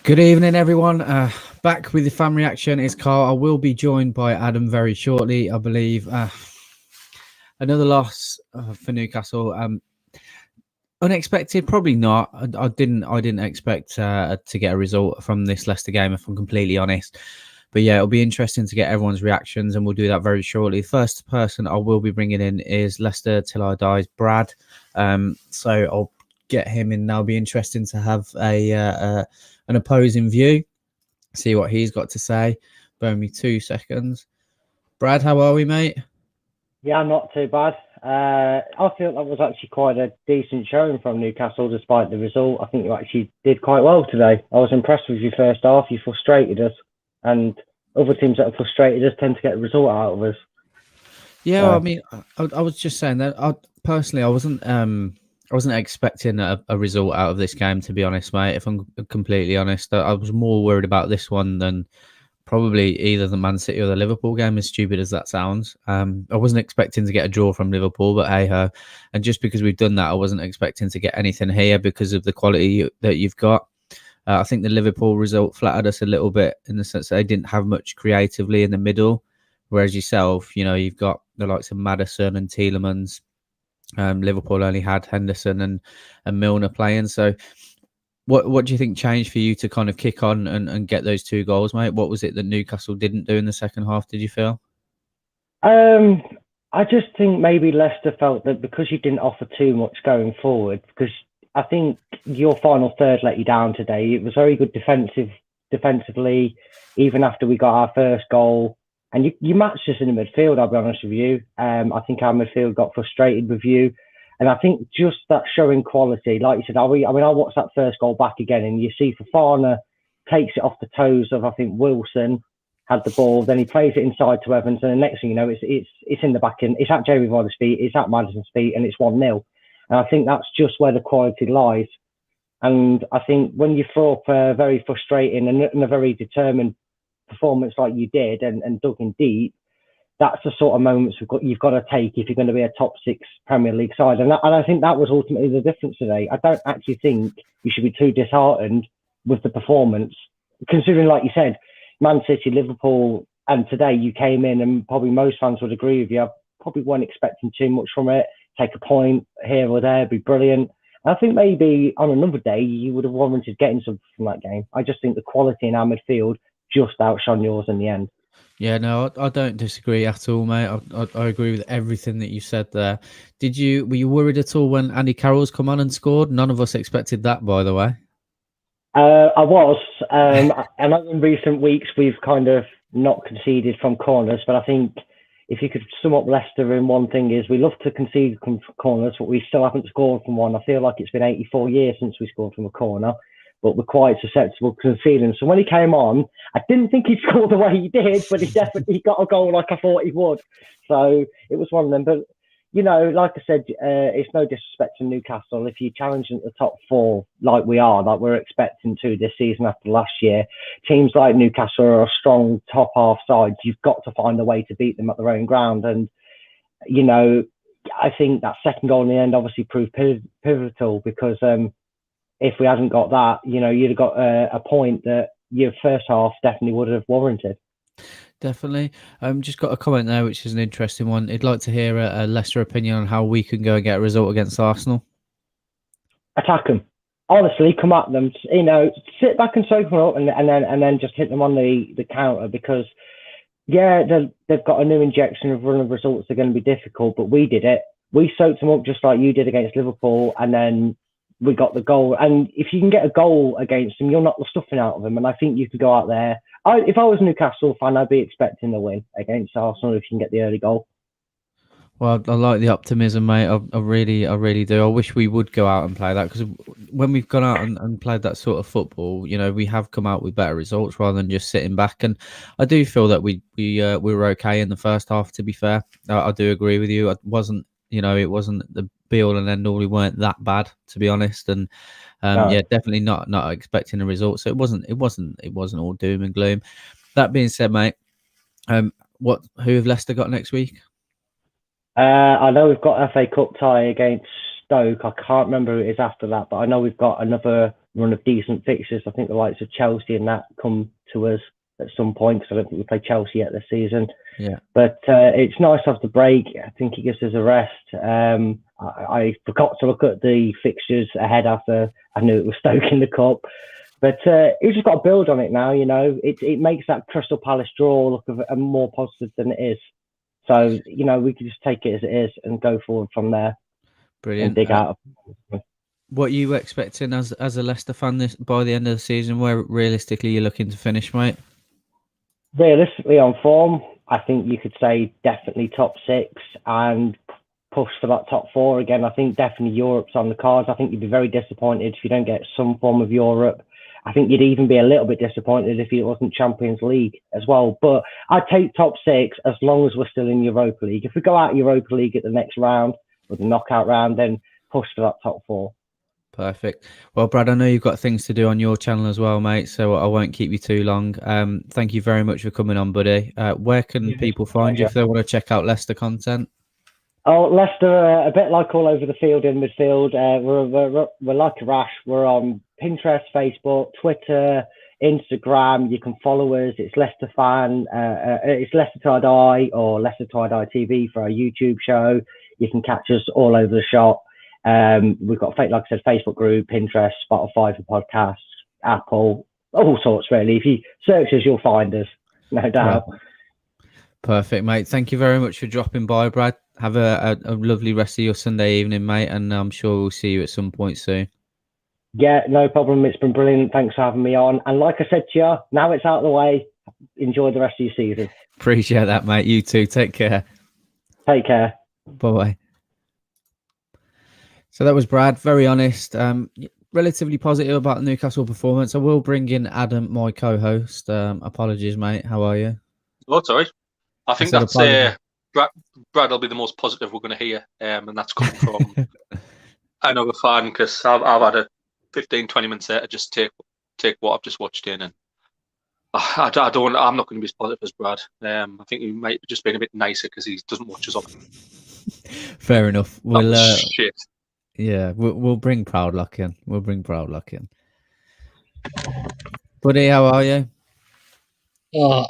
Good evening, everyone. Back with the fan reaction is Carl. I will be joined by Adam very shortly, I believe. Another loss for Newcastle. Unexpected, probably not. I didn't expect to get a result from this Leicester game, if I'm completely honest. But yeah, it'll be interesting to get everyone's reactions, and we'll do that very shortly. First person I will be bringing in is Leicester Till I Die's Brad. So I'll get him in now. It'll be interesting to have an opposing view, see what he's got to say. Bear me 2 seconds. Brad, how are we, mate? Yeah, not too bad. I feel that was actually quite a decent showing from Newcastle, despite the result. I think you actually did quite well today. I was impressed with your first half. You frustrated us, and other teams that have frustrated us tend to get a result out of us. Yeah, I So, mean, I was just saying that personally, I wasn't expecting a result out of this game, to be honest, mate. If I'm completely honest, I was more worried about this one than probably either the Man City or the Liverpool game, as stupid as that sounds. I wasn't expecting to get a draw from Liverpool, but hey ho. And just because we've done that, I wasn't expecting to get anything here because of the quality that you've got. I think the Liverpool result flattered us a little bit in the sense that they didn't have much creatively in the middle. Whereas yourself, you've got the likes of Maddison and Tielemans. Liverpool only had Henderson and Milner playing. So what do you think changed for you to kind of kick on and get those 2 goals, mate? What was it that Newcastle didn't do in the second half, did you feel? um, I just think maybe Leicester felt that because you didn't offer too much going forward, because I think your final third let you down today. It was very good defensively, even after we got our first goal. And you matched us in the midfield, I'll be honest with you. I think our midfield got frustrated with you. And I think just that showing quality, like you said, I watched that first goal back again, and you see Fafana takes it off the toes of, I think, Wilson had the ball, then he plays it inside to Evans, and the next thing you know, it's in the back end, it's at Jamie Vardy's feet, it's at Maddison's feet, and it's 1-0. And I think that's just where the quality lies. And I think when you throw up a very frustrating and a very determined performance like you did and dug in deep, that's the sort of moments you've got to take if you're going to be a top 6 Premier League side. And I think that was ultimately the difference today. I don't actually think you should be too disheartened with the performance, considering, like you said, Man City, Liverpool, and today you came in, and probably most fans would agree with you. I probably weren't expecting too much from it. Take a point here or there, be brilliant. I think maybe on another day you would have warranted getting something from that game. I just think the quality in our midfield just outshone yours in the end. Yeah, no, I don't disagree at all, mate. I agree with everything that you said there. Were you worried at all when Andy Carroll's come on and scored? None of us expected that, by the way. I was. I know in recent weeks we've kind of not conceded from corners, but I think if you could sum up Leicester in one thing is we love to concede from corners, but we still haven't scored from one. I feel like it's been 84 years since we scored from a corner, but we're quite susceptible to conceding. So when he came on, I didn't think he'd score the way he did, but he definitely got a goal like I thought he would. So it was one of them. But like I said, it's no disrespect to Newcastle. If you challenge at the top 4 like we are, like we're expecting to this season after last year, teams like Newcastle are a strong top half side. You've got to find a way to beat them at their own ground. And, I think that second goal in the end obviously proved pivotal because if we hadn't got that, you'd have got a point that your first half definitely would have warranted. Definitely. Just got a comment there, which is an interesting one. I'd like to hear a Leicester opinion on how we can go and get a result against Arsenal. Attack them. Honestly, come at them. Sit back and soak them up, and then just hit them on the counter because they've got a new injection of run of results. They're going to be difficult, but we did it. We soaked them up just like you did against Liverpool, and then we got the goal. And if you can get a goal against them, you'll knock the stuffing out of them. And I think you can go out there. If I was a Newcastle fan, I'd be expecting the win against Arsenal if you can get the early goal. Well, I like the optimism, mate. I really do. I wish we would go out and play that because when we've gone out and played that sort of football, we have come out with better results rather than just sitting back. And I do feel that we were okay in the first half. To be fair, I do agree with you. It wasn't the be all and end all. We weren't that bad, to be honest. And No. definitely not expecting a result. So it wasn't all doom and gloom. That being said, mate, who have Leicester got next week? I know we've got FA Cup tie against Stoke. I can't remember who it is after that, but I know we've got another run of decent fixtures. I think the likes of Chelsea and that come to us at some point, because I don't think we play Chelsea yet this season. Yeah. But it's nice to have the break. I think it gives us a rest. I forgot to look at the fixtures ahead after I knew it was Stoke in the Cup. But he's just got to build on it now, you know. It makes that Crystal Palace draw look more positive than it is. So, you know, we can just take it as it is and go forward from there. Brilliant. And dig out. What are you expecting as a Leicester fan by the end of the season? Where realistically you're looking to finish, mate? Realistically, on form, I think you could say definitely top 6 and push for that top 4 again. I think definitely Europe's on the cards. I think you'd be very disappointed if you don't get some form of Europe. I think you'd even be a little bit disappointed if it wasn't Champions League as well. But I'd take top 6 as long as we're still in Europa League. If we go out Europa League at the next round, or the knockout round, then push for that top 4. Perfect. Well, Brad, I know you've got things to do on your channel as well, mate, so I won't keep you too long. Thank you very much for coming on, buddy. Where can people find you if they want to check out Leicester content? Oh, Leicester, a bit like all over the field in midfield. We're like a rash. We're on Pinterest, Facebook, Twitter, Instagram. You can follow us. It's Leicester Fan. It's Leicester Tie Dye or Leicester Tie Dye TV for our YouTube show. You can catch us all over the shop. We've got, like I said, Facebook group, Pinterest, Spotify for podcasts, Apple, all sorts really. If you search us, you'll find us, no doubt. Right. Perfect, mate. Thank you very much for dropping by, Brad. Have a lovely rest of your Sunday evening, mate, and I'm sure we'll see you at some point soon. Yeah, no problem. It's been brilliant. Thanks for having me on. And like I said to you, now it's out of the way. Enjoy the rest of your season. Appreciate that, mate. You too. Take care. Take care. Bye-bye. So that was Brad, very honest, relatively positive about the Newcastle performance. I will bring in Adam, my co-host. Apologies, mate. How are you? Oh, it's all right. I think that's Brad will be the most positive we're going to hear, and that's coming from another fan, because I've had a 15-20 minutes there to just take what I've just watched in, and I'm not going to be as positive as Brad. I think he might have just been a bit nicer because he doesn't watch us often. Fair enough. We'll shit. Yeah, we'll bring proud luck in. We'll bring proud luck in. Buddy, how are you? Oh,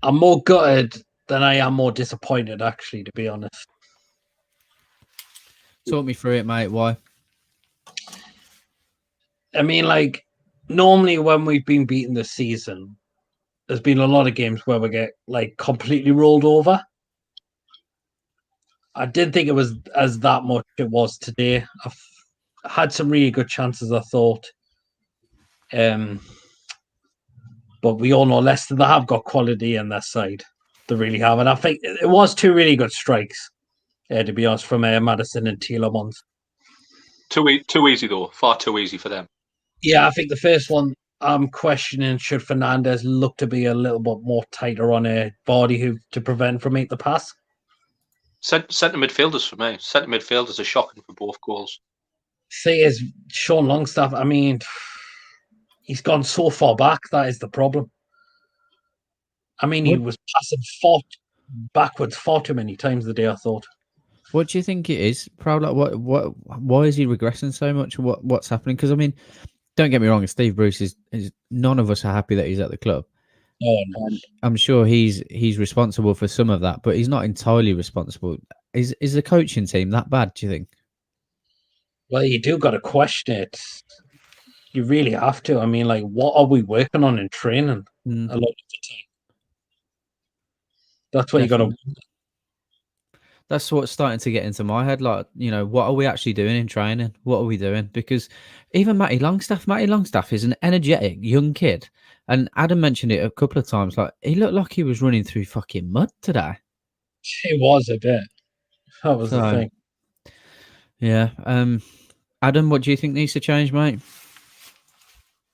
I'm more gutted than I am more disappointed, actually, to be honest. Talk me through it, mate. Why? I mean, like, normally when we've been beaten this season, there's been a lot of games where we get, like, completely rolled over. I didn't think it was as that much it was today. I've had some really good chances, I thought. But we all know Leicester, they have got quality in their side. They really have. And I think it was 2 really good strikes, to be honest, from Maddison and Tielemans. Too easy, though. Far too easy for them. Yeah, I think the first one, I'm questioning, should Fernandes look to be a little bit more tighter on a body to prevent from making the pass? Centre midfielders for me. Centre midfielders are shocking for both goals. Thing is, Sean Longstaff, I mean, he's gone so far back. That is the problem. I mean, he was passing backwards far too many times the day, I thought. What do you think it is, Proud? Like, why is he regressing so much? What's happening? Because, I mean, don't get me wrong, Steve Bruce is none of us are happy that he's at the club. Oh, no. I'm sure he's responsible for some of that, but he's not entirely responsible. Is the coaching team that bad, do you think? Well, you do got to question it. You really have to. I mean, like, what are we working on in training a lot of the time? That's what you got to. That's what's starting to get into my head. Like, you know, what are we actually doing in training? What are we doing? Because even Matty Longstaff is an energetic young kid. And Adam mentioned it a couple of times. Like, he looked like he was running through fucking mud today. It was a bit. That was the thing. Yeah. Adam, what do you think needs to change, mate?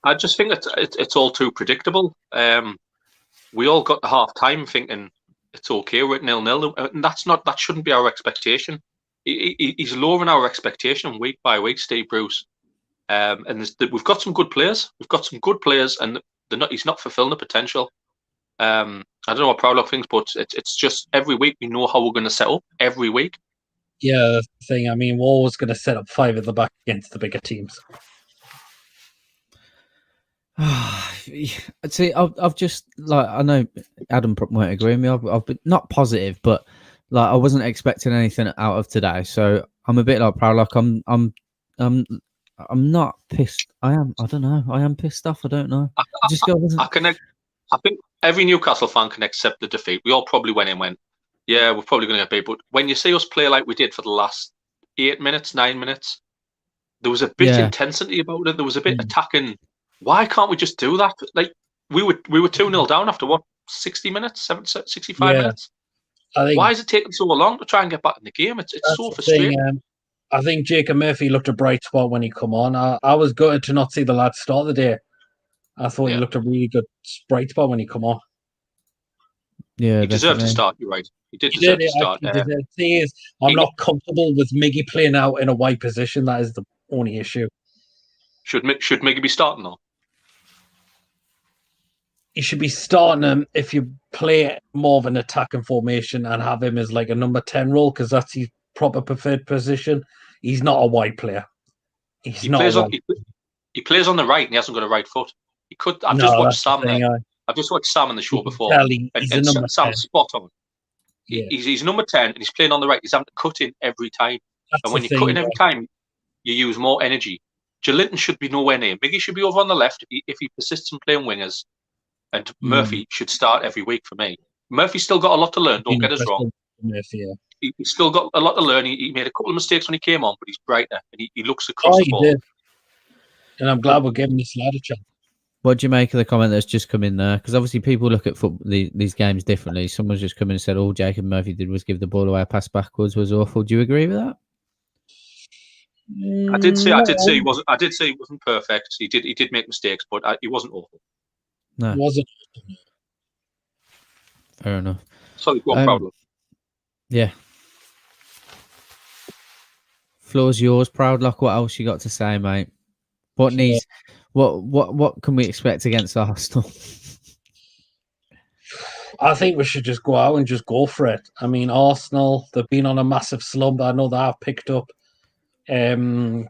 I just think it's all too predictable. We all got to half time thinking it's okay, we're at 0-0, and that shouldn't be our expectation. He's lowering our expectation week by week, Steve Bruce. And we've got some good players. And he's not fulfilling the potential. I don't know what Proudlock thinks, but it's just every week we know how we're going to set up every week. Yeah, that's the thing. I mean, we're always going to set up 5 at the back against the bigger teams. See, I've just like I know Adam won't agree with me. I've been not positive, but like I wasn't expecting anything out of today, so I'm a bit like proud. Like I'm not pissed. I am. I don't know. I am pissed off. I don't know. I just go. I think every Newcastle fan can accept the defeat. We all probably went in and went, yeah, we're probably going to get beat. But when you see us play like we did for the last 8 minutes, 9 minutes, there was a bit intensity about it. There was a bit attacking. Why can't we just do that? Like we were 2-0 down after what 60 minutes, 65 minutes. Why is it taking so long to try and get back in the game? It's so frustrating. I think Jacob Murphy looked a bright spot when he come on. I was gutted to not see the lad start the day. I thought he looked a really good bright spot when he come on. Yeah, he deserved to start. You're right. He deserve to start. The thing is, I'm not comfortable with Miggy playing out in a wide position. That is the only issue. Should Miggy be starting though? He should be starting him if you play more of an attacking formation and have him as like a number 10 role, because that's his proper preferred position. He's not a wide player. He plays on the right and he hasn't got a right foot. He could. I've just watched Sam there. I've just watched Sam on the show before. And Sam's spot on. Yeah. He's number 10 and he's playing on the right. He's having to cut in every time. And when you're cutting every time, you use more energy. Joelinton should be nowhere near. Miggy should be over on the left if he persists in playing wingers. And Murphy should start every week for me. Murphy's still got a lot to learn. Don't get us wrong. Murphy, He's still got a lot to learn. He made a couple of mistakes when he came on, but he's brighter and he looks across the ball. Did. And I'm glad we're giving this lad a chance. What do you make of the comment that's just come in there? Because obviously people look at these games differently. Someone's just come in and said all Jacob Murphy did was give the ball away, a pass backwards was awful. Do you agree with that? I did say he wasn't perfect. He did make mistakes, but he wasn't awful. No, it wasn't. Fair enough. Sorry, one problem. Yeah. Floor's yours, Proudlock. What else you got to say, mate? What needs? What can we expect against Arsenal? I think we should just go out and just go for it. I mean, Arsenal, they've been on a massive slump. I know that I've picked up 3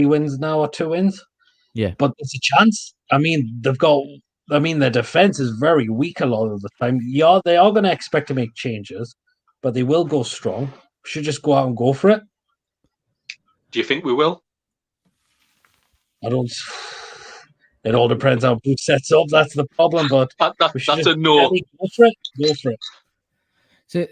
wins now or 2 wins. Yeah. But there's a chance. I mean, their defense is very weak a lot of the time. Yeah, they are going to expect to make changes, but they will go strong. We should just go out and go for it. Do you think we will? I don't. It all depends how who sets up. That's the problem. But that's a no. Go for it. Go for it. So,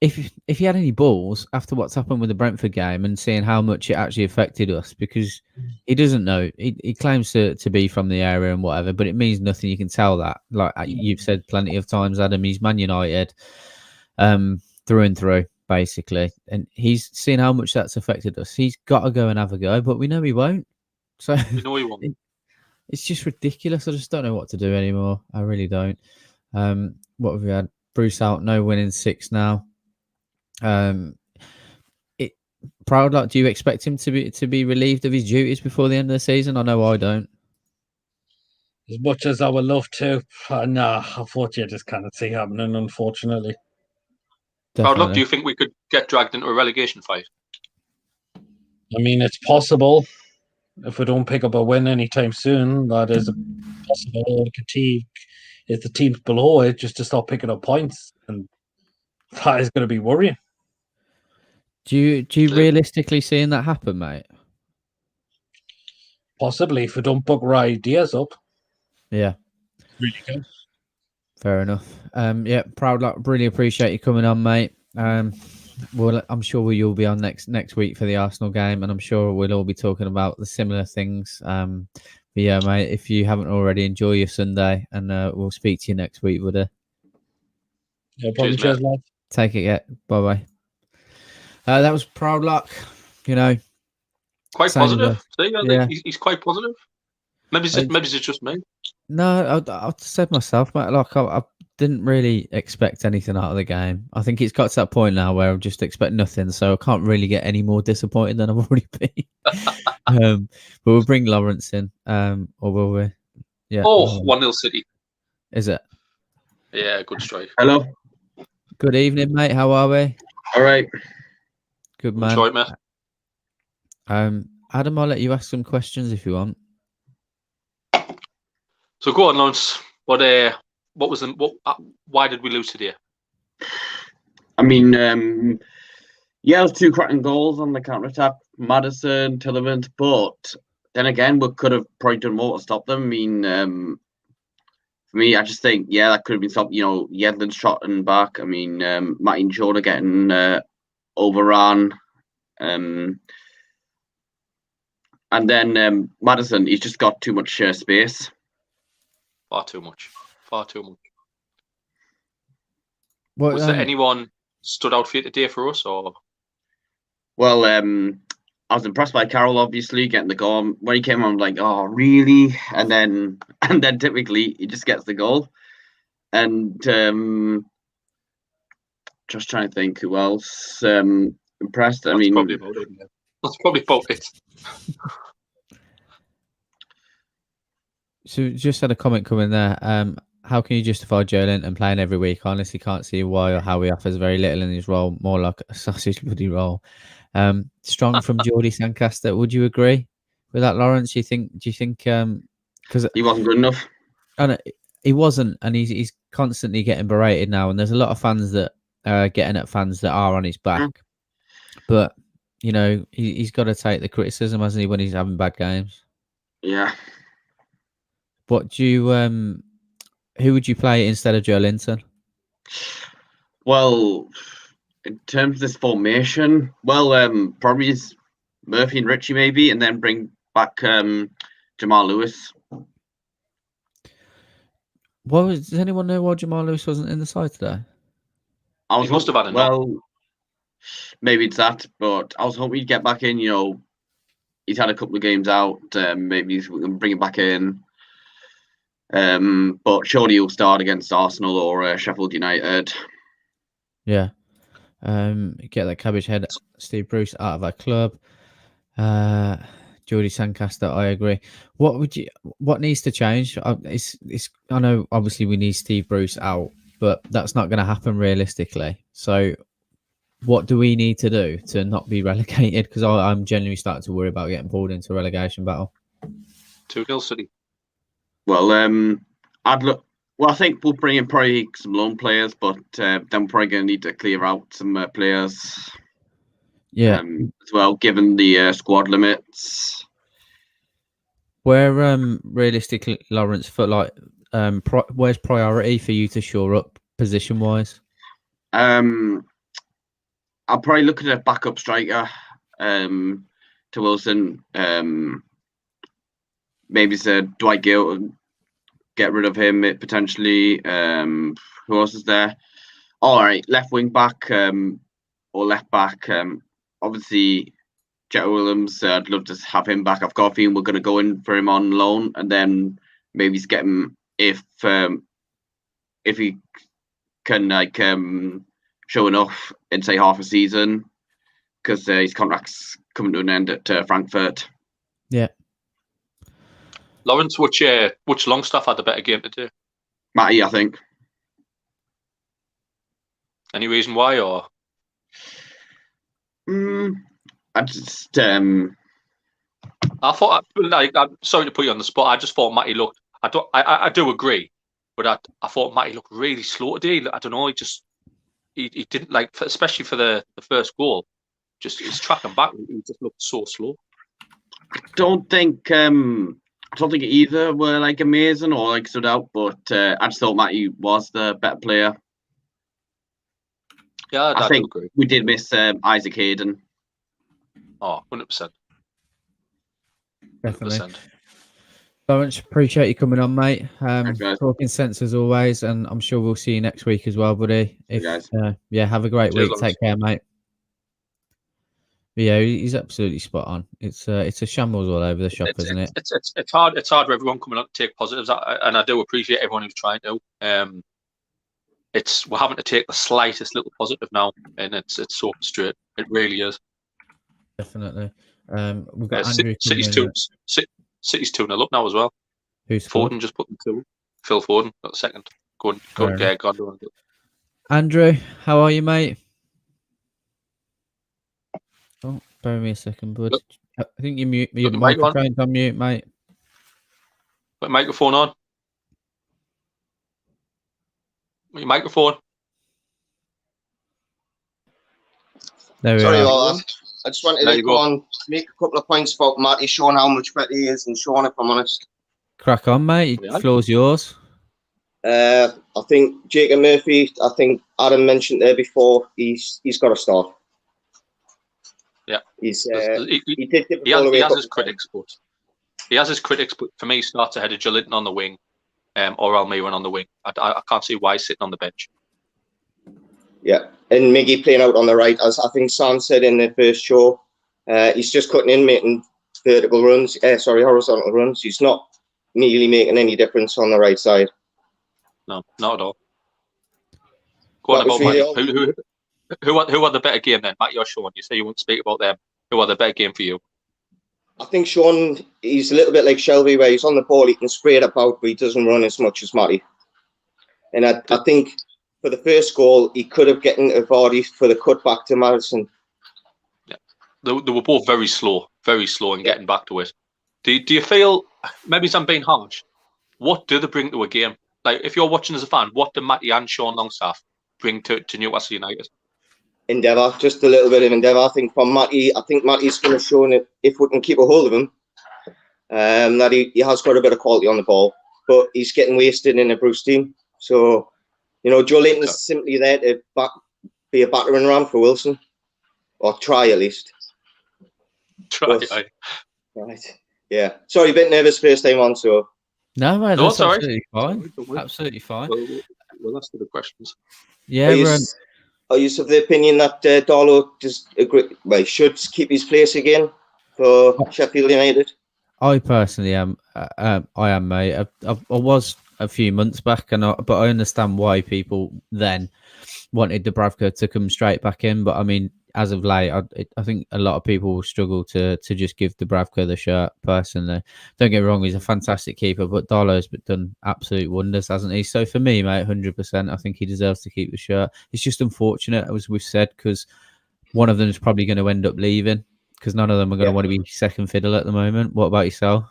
if you had any balls after what's happened with the Brentford game and seeing how much it actually affected us, because he doesn't know, he claims to be from the area and whatever, but it means nothing. You can tell that. Like you've said plenty of times, Adam, he's Man United, through and through, basically, and he's seen how much that's affected us. He's got to go and have a go, but we know he won't. So we know he won't. It's just ridiculous. I just don't know what to do anymore. I really don't. What have we had? Bruce out, no winning 6 now. Proudlock, do you expect him to be relieved of his duties before the end of the season? I know I don't. As much as I would love to, nah, unfortunately, I just can't see happening, unfortunately. Proudlock, do you think we could get dragged into a relegation fight? I mean, it's possible. If we don't pick up a win anytime soon, that is a possibility. If the team's below it, just to start picking up points, and that is going to be worrying. Do you realistically seeing that happen, mate? Possibly, if we don't book right ideas up. Yeah, really good. Fair enough. Yeah, Proudlock, really appreciate you coming on, mate. Well, I'm sure you'll be on next week for the Arsenal game, and I'm sure we'll all be talking about the similar things. But yeah, mate, if you haven't already, enjoy your Sunday, and we'll speak to you next week, buddy. No problem. Cheers, lad. Take it, yeah. Bye-bye. That was Proudlock, Quite positive. Yeah. He's quite positive. Maybe it's just me. No, I said myself, mate, like I didn't really expect anything out of the game. I think it's got to that point now where I just expect nothing, so I can't really get any more disappointed than I've already been. But we'll bring Lawrence in, or will we? Yeah. Oh, 1-0 City. Is it? Yeah, good strike. Hello. Good evening, mate. How are we? All right. Good man. Enjoy, mate. Adam, I'll let you ask some questions if you want. So go on, Lawrence. What was the why did we lose today? I mean, yeah, there's 2 cracking goals on the counter attack, Maddison, Tielemans, but then again, we could have probably done more to stop them. I mean, for me, I just think, yeah, that could have been stopped. You know, Yedlin's trotting back. I mean, Martin Jordan getting overrun. And then Maddison, he's just got too much space. Far too much. What, Was there anyone stood out for you today for us, or? Well, I was impressed by Carroll, obviously, getting the goal. When he came on, I'm like, oh, really? And then typically he just gets the goal. And just trying to think who else impressed. That's probably about it. Yeah. That's probably about it. So just had a comment coming there. How can you justify Joe Linton playing every week? I honestly can't see why or how he offers very little in his role, more like a sausage bloody roll. Strong from Geordie Sancaster. Would you agree with that, Lawrence? Do you think? Because he wasn't good enough. And he wasn't, and he's constantly getting berated now. And there's a lot of fans that are getting at fans that are on his back. But you know, he's got to take the criticism, hasn't he, when he's having bad games? Yeah. What do you who would you play instead of Joe Linton? Well, in terms of this formation, well, probably is Murphy and Richie maybe, and then bring back Jamal Lewis. Does anyone know why Jamal Lewis wasn't in the side today? He must have had a knock. Maybe it's that, but I was hoping he'd get back in. You know, he's had a couple of games out. Maybe we can bring him back in. But surely he'll start against Arsenal or Sheffield United. Yeah. Get that cabbage head Steve Bruce out of our club. Geordie Sancaster, I agree. What needs to change? I know obviously we need Steve Bruce out, but that's not going to happen realistically. So what do we need to do to not be relegated? Because I'm genuinely starting to worry about getting pulled into a relegation battle. 2-0 City. Well, I'd look. Well, I think we'll bring in probably some loan players, but then we're probably going to need to clear out some players. Yeah. As well, given the squad limits. Where realistically, Lawrence, for like, where's priority for you to shore up position wise? I'll probably look at a backup striker to Wilson. Maybe say Dwight Gill, get rid of him potentially. Who else is there? All right, left wing back or left back. Obviously, Jet Williams. I'd love to have him back. I've got a feeling we're going to go in for him on loan, and then maybe get him if he can show enough in say half a season, because his contract's coming to an end at Frankfurt. Yeah. Lawrence, which Longstaff had the better game today? Matty, I think. Any reason why, or? I just I thought, I'm sorry to put you on the spot. I just thought Matty looked. I do agree, but I thought Matty looked really slow today. I don't know. He didn't especially for the first goal. Just he's tracking back. He just looked so slow. I don't think either were amazing or stood out, but I just thought Matty was the better player. Yeah, I think agree. We did miss Isaac Hayden. Oh, 100%. Definitely. 100%. Lawrence, appreciate you coming on, mate. Thanks, guys. Talking sense as always, and I'm sure we'll see you next week as well, buddy. Guys. Have a great Cheers, week. Lawrence. Take care, mate. But yeah, he's absolutely spot on. It's a shambles all over the shop, isn't it? It's hard. It's hard for everyone coming out to take positives, and I do appreciate everyone who's trying to. We're having to take the slightest little positive now, and it's so frustrating. It really is. Definitely. We've got Andrew. City's 2-0 up now as well. Who's scored? Foden just put them 2. Phil Foden got the second. Go on. Andrew, how are you, mate? Oh, bear with me a second, bud. Look. I think your the mic microphone's on mute, mate. Put the microphone on. Your microphone. There we Sorry are. about that. I just wanted There to you come go. on, make a couple of points about Matty, showing how much better he is, and Sean, if I'm honest. Crack on, mate. Yeah. Floor's yours. I think Jacob Murphy, I think Adam mentioned there before, he's got to start. Yeah. He did He has his critics, but for me, he starts ahead of Jolinton on the wing, or Almiron on the wing. I can't see why he's sitting on the bench. Yeah, and Miggy playing out on the right, as I think Sam said in the first show. He's just cutting in, making horizontal runs. He's not really making any difference on the right side. No, not at all. Go on about Matty. Who are the better game then? Matty or Sean? You say you won't speak about them. Who are the better game for you? I think Sean, he's a little bit like Shelby, where he's on the ball, he can spray it about, but he doesn't run as much as Matty. And I think for the first goal, he could have gotten a Vardy for the cut back to Maddison. Yeah, they were both very slow in getting back to it. Do you feel, maybe I'm being harsh, what do they bring to a game? Like, if you're watching as a fan, what do Matty and Sean Longstaff bring to Newcastle United? Endeavour, just a little bit of endeavour. I think from Matty, Matty's going to show that if we can keep a hold of him, that he has got a bit of quality on the ball, but he's getting wasted in a Bruce team. So, Joe Layton is simply there to be a battering ram for Wilson, or try at least. Right. Yeah. Sorry, a bit nervous first time on, so. No, mate, that's no, absolutely fine. Absolutely fine. We'll ask the questions. Yeah, are you of the opinion that Darlow should keep his place again for Sheffield United? I personally am. I am, mate. I was a few months back, but I understand why people then wanted Dubravka to come straight back in. But I mean, as of late, I think a lot of people will struggle to just give Dubravka the shirt. Personally, don't get me wrong, he's a fantastic keeper, but Darlow's done absolute wonders, hasn't he? So for me, mate, 100%, I think he deserves to keep the shirt. It's just unfortunate, as we've said, because one of them is probably going to end up leaving, because none of them are going to want to be second fiddle at the moment. What about yourself?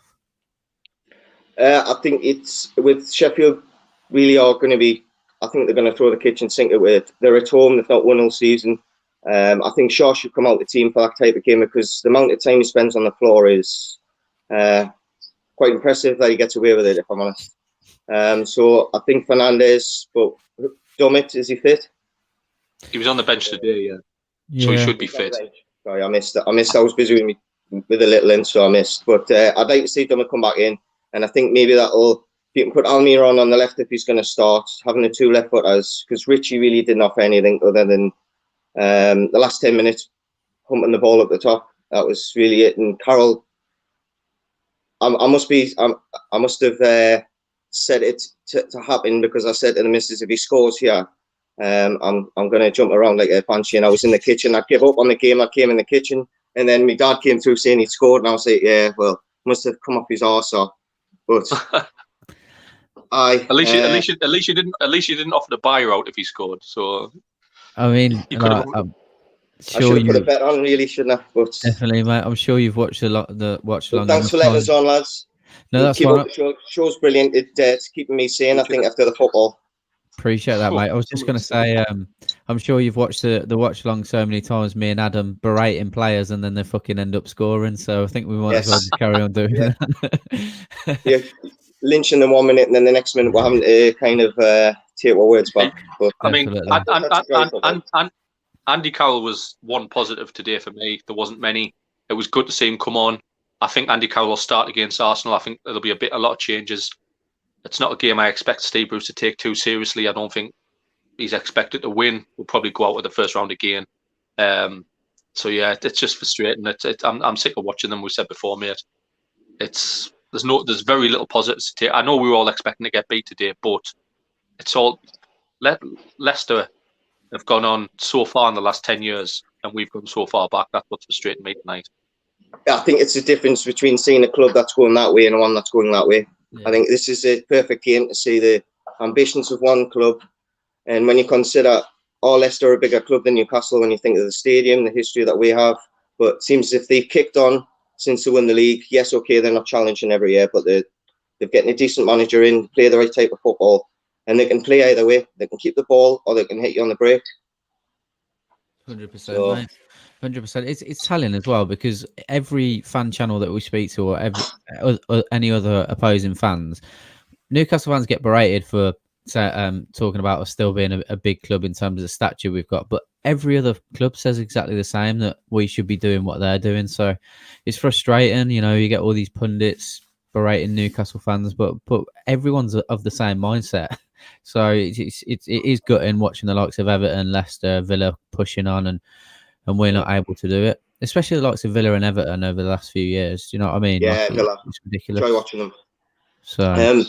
I think it's with Sheffield really are going to be. I think they're going to throw the kitchen sink at it. They're at home. They've not won all season. I think Shaw should come out the team for that type of game, because the amount of time he spends on the floor is quite impressive that he gets away with it, if I'm honest. So I think Fernandez, but Dummett, is he fit? He was on the bench today, yeah. So he should be fit. Sorry, I missed. I was busy with a little in, so I missed. But I'd like to see Dummett come back in, and I think maybe if you can put Almiron on the left if he's going to start, having the two left footers, because Richie really didn't offer anything other than the last 10 minutes humping the ball up the top. That was really it. And Carroll, I must have said it to happen, because I said to the missus, if he scores here, I'm going to jump around like a banshee. And I was in the kitchen. I'd give up on the game. I came in the kitchen, and then my dad came through saying he'd scored, and I was like, yeah, well, must have come off his arse. But at least you didn't offer the buyer out if he scored. So I mean, I should have put a bet on, really, shouldn't I? But definitely, mate. I'm sure you've watched the watch along. Thanks for letting us on, lads. No, that's fine. Show's brilliant. It's keeping me sane, I think, after the football. Appreciate that, mate. I was just going to say, I'm sure you've watched the watch along so many times, me and Adam berating players, and then they fucking end up scoring. So I think we might as well just carry on doing that. Yeah, lynching them 1 minute, and then the next minute we're having to kind of take our words back. But I mean, Andy Carroll was one positive today for me. There wasn't many. It was good to see him come on. I think Andy Carroll will start against Arsenal. I think there'll be a lot of changes. It's not a game I expect Steve Bruce to take too seriously. I don't think he's expected to win. We'll probably go out with the first round again. So yeah, it's just frustrating. I'm sick of watching them. We said before, mate. There's very little positives to take. I know we were all expecting to get beat today, but it's all Leicester have gone on so far in the last 10 years, and we've gone so far back. That's what's frustrating me tonight. I think it's the difference between seeing a club that's going that way and one that's going that way. Yeah. I think this is a perfect game to see the ambitions of one club. And when you consider Leicester are a bigger club than Newcastle, when you think of the stadium, the history that we have, but it seems as if they've kicked on since they won the league. Yes, okay, they're not challenging every year, but they're getting a decent manager in, play the right type of football. and they can play either way. They can keep the ball or they can hit you on the break. 100%, mate. 100%. It's telling as well, because every fan channel that we speak to, or any other opposing fans, Newcastle fans get berated for talking about us still being a big club in terms of the stature we've got, but every other club says exactly the same, that we should be doing what they're doing. So it's frustrating, you get all these pundits berating Newcastle fans, but everyone's of the same mindset. So it is gutting watching the likes of Everton, Leicester, Villa pushing on, and we're not able to do it, especially the likes of Villa and Everton over the last few years. Do you know what I mean? Yeah, Villa. It's ridiculous. Enjoy watching them. So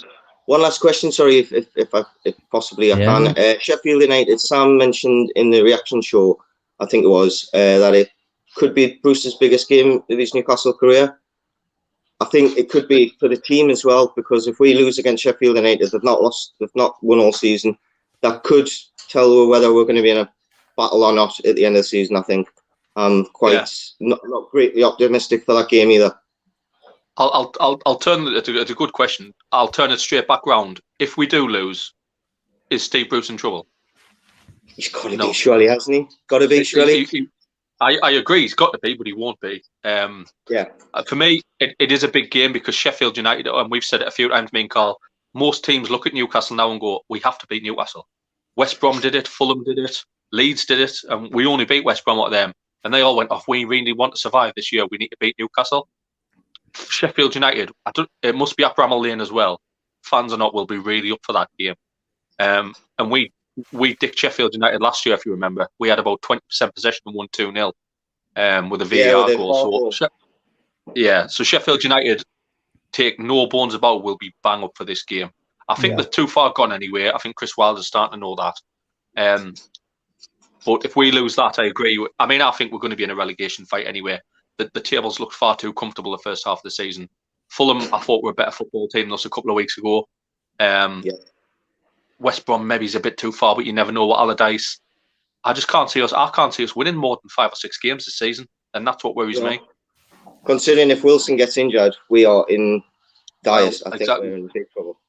one last question, sorry, if possibly I can. Sheffield United, Sam mentioned in the reaction show, I think it was, that it could be Bruce's biggest game of his Newcastle career. I think it could be for the team as well, because if we lose against Sheffield United, they've not won all season. That could tell whether we're going to be in a battle or not at the end of the season. I think I'm quite not greatly optimistic for that game either. I'll turn it. It's a good question. I'll turn it straight back round. If we do lose, is Steve Bruce in trouble? He's got to be, surely, hasn't he? Got to be, surely. I agree. He's got to be, but he won't be. For me, it is a big game because Sheffield United, and we've said it a few times, me and Carl, most teams look at Newcastle now and go, we have to beat Newcastle. West Brom did it, Fulham did it, Leeds did it, and we only beat West Brom at them. And they all went off, we really want to survive this year, we need to beat Newcastle. Sheffield United, it must be at Bramall Lane as well. Fans or not, will be really up for that game. And we dicked Sheffield United last year, if you remember. We had about 20% possession and won 2-0 with a VAR goal. So Sheffield United, take no bones about, will be bang up for this game. I think they're too far gone anyway. I think Chris Wilder's starting to know that. But if we lose that, I agree. I think we're going to be in a relegation fight anyway. The tables looked far too comfortable the first half of the season. Fulham, I thought, were a better football team than us a couple of weeks ago. West Brom maybe is a bit too far, but you never know what Allardyce. I can't see us winning more than 5 or 6 games this season, and that's what worries me. Considering if Wilson gets injured, we are in dire. I think we're in big trouble.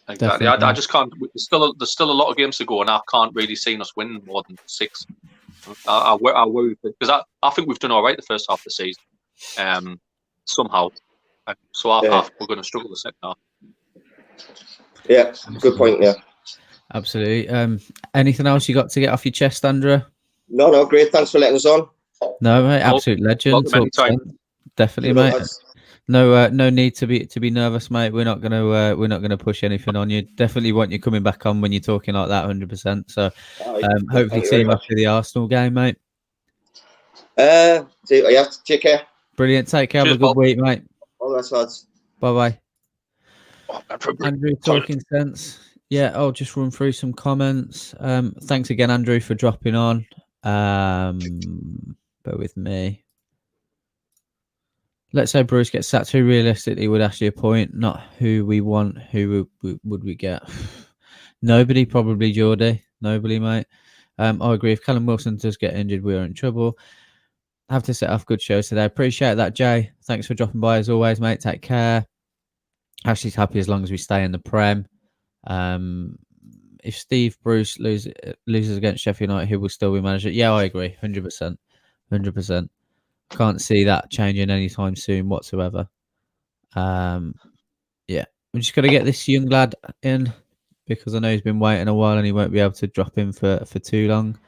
Exactly. I just can't. There's still a lot of games to go, and I can't really see us winning more than 6. I worry because I think we've done all right the first half of the season, somehow. So I think we're going to struggle the second half. Yeah, good point. Yeah, absolutely. Anything else you got to get off your chest, Andrew? No, great. Thanks for letting us on. No, mate, absolute legend. Definitely, mate. No need to be nervous, mate. We're not gonna push anything on you. Definitely want you coming back on when you're talking like that, 100%. So, hopefully, see you after the Arsenal game, mate. Take care. Brilliant. Take care. Have a good week, mate. All the best, lads. Bye bye. Andrew, talking sense. Yeah, I'll just run through some comments. Thanks again, Andrew, for dropping on. Bear with me. Let's say Bruce gets sacked. Who realistically would actually appoint? Not who we want. Who would we get? Nobody, probably Youri. Nobody, mate. I agree. If Callum Wilson does get injured, we are in trouble. I have to set off good shows today. Appreciate that, Jay. Thanks for dropping by as always, mate. Take care. Ashley's happy as long as we stay in the Prem. If Steve Bruce loses against Sheffield United, he will still be manager. Yeah, I agree. 100%. 100%. Can't see that changing anytime soon whatsoever. Yeah, we're just going to get this young lad in because I know he's been waiting a while and he won't be able to drop in for too long.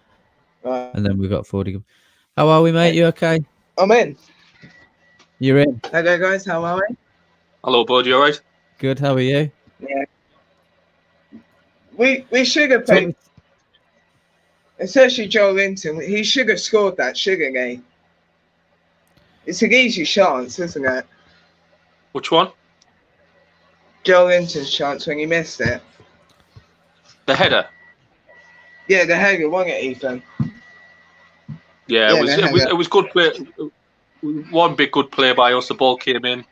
And then we've got 40. How are we, mate? You okay? I'm in. You're in. Hello, guys. How are we? Hello, bud. You all right? Good. How are you? Yeah. We should have played, especially Joe Linton. He should have scored that, shouldn't he? It's an easy chance, isn't it? Which one? Joe Linton's chance when he missed it. The header? Yeah, the header, wasn't it, Ethan? Yeah, it was good play. One big good play by us. The ball came in.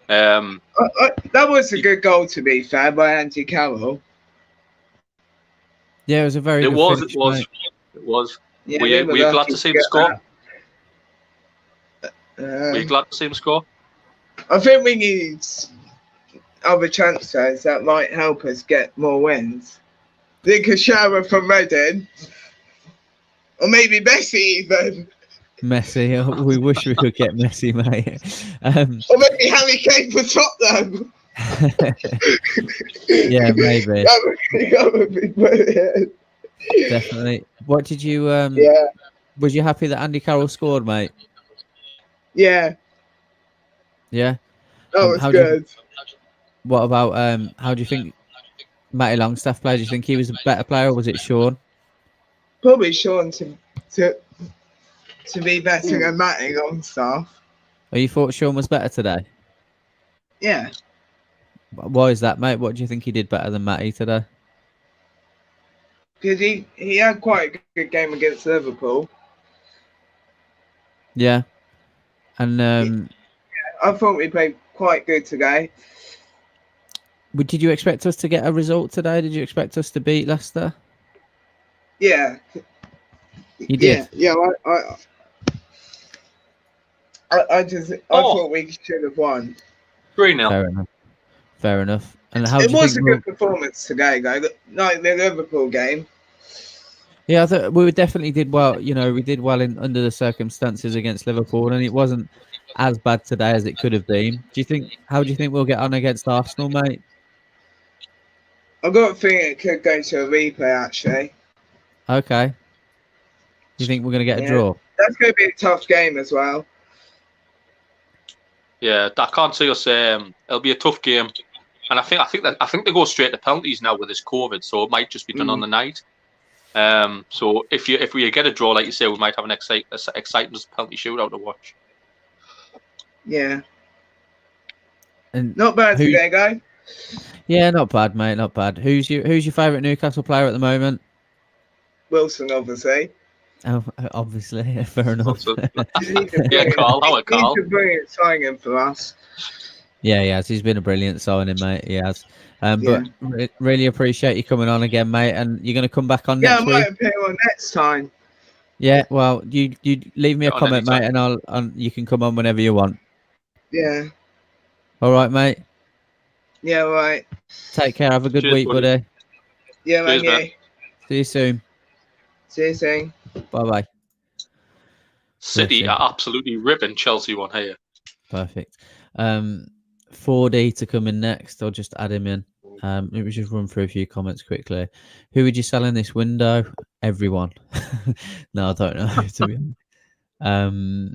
That was a good goal, to be fair, by Andy Carroll. Yeah, it was a very good finish, It was. Yeah, were you glad to see him score? Were you glad to see him score? I think we need other transfers that might help us get more wins. Think of Shower from Reading, or maybe Messi even, Messi. We wish we could get Messi, mate. or maybe Harry Kane for Tottenham. Yeah, maybe. That would be brilliant. Definitely. What did you? Yeah, Was you happy that Andy Carroll scored, mate? yeah, Yeah. that was how do you- good. What about how do you think Matty Longstaff played? Do you think he was a better player, or was it Sean? Probably Sean to be better than Matty Longstaff. Or you thought Sean was better today? Yeah, Why is that, mate? What do you think he did better than Matty today? because he had quite a good game against Liverpool. Yeah. And I thought we played quite good today. did you expect us to get a result today? Did you expect us to beat Leicester? Yeah, You did. Yeah. I thought we should have won. 3-0. Fair enough. And how It do you was a think good performance today, though. Like the Liverpool game. Yeah, I thought we definitely did well. You know, we did well under the circumstances against Liverpool, and it wasn't as bad today as it could have been. How do you think we'll get on against Arsenal, mate? I've got a feeling it could go to a replay, actually. Okay. You think we're going to get a Yeah. draw? That's going to be a tough game as well. Yeah, I can't see us. It'll be a tough game, and I think they go straight to penalties now with this COVID, so it might just be done on the night. So if we get a draw, like you say, we might have an exciting penalty shootout to watch. Yeah. And not bad today, guy. Yeah, not bad, mate. Not bad. Who's your favourite Newcastle player at the moment? Wilson, obviously. Oh, obviously, fair enough. Yeah, Carl. How are Carl? He's a brilliant signing for us. Yeah, he has. He's been a brilliant signing, mate. He has. But really appreciate you coming on again, mate. And you're going to come back on next week. Yeah, I might appear on next time. Yeah, well, you leave me a comment, mate, and you can come on whenever you want. Yeah. All right, mate. Yeah, right. Take care. Have a good week, buddy. Yeah, man. Yeah. See you soon. See you soon. Bye-bye. City are absolutely ripping Chelsea one here. Perfect. 4D to come in next. I'll just add him in. Let me just run through a few comments quickly. Who would you sell in this window? Everyone. No, I don't know. To be honest.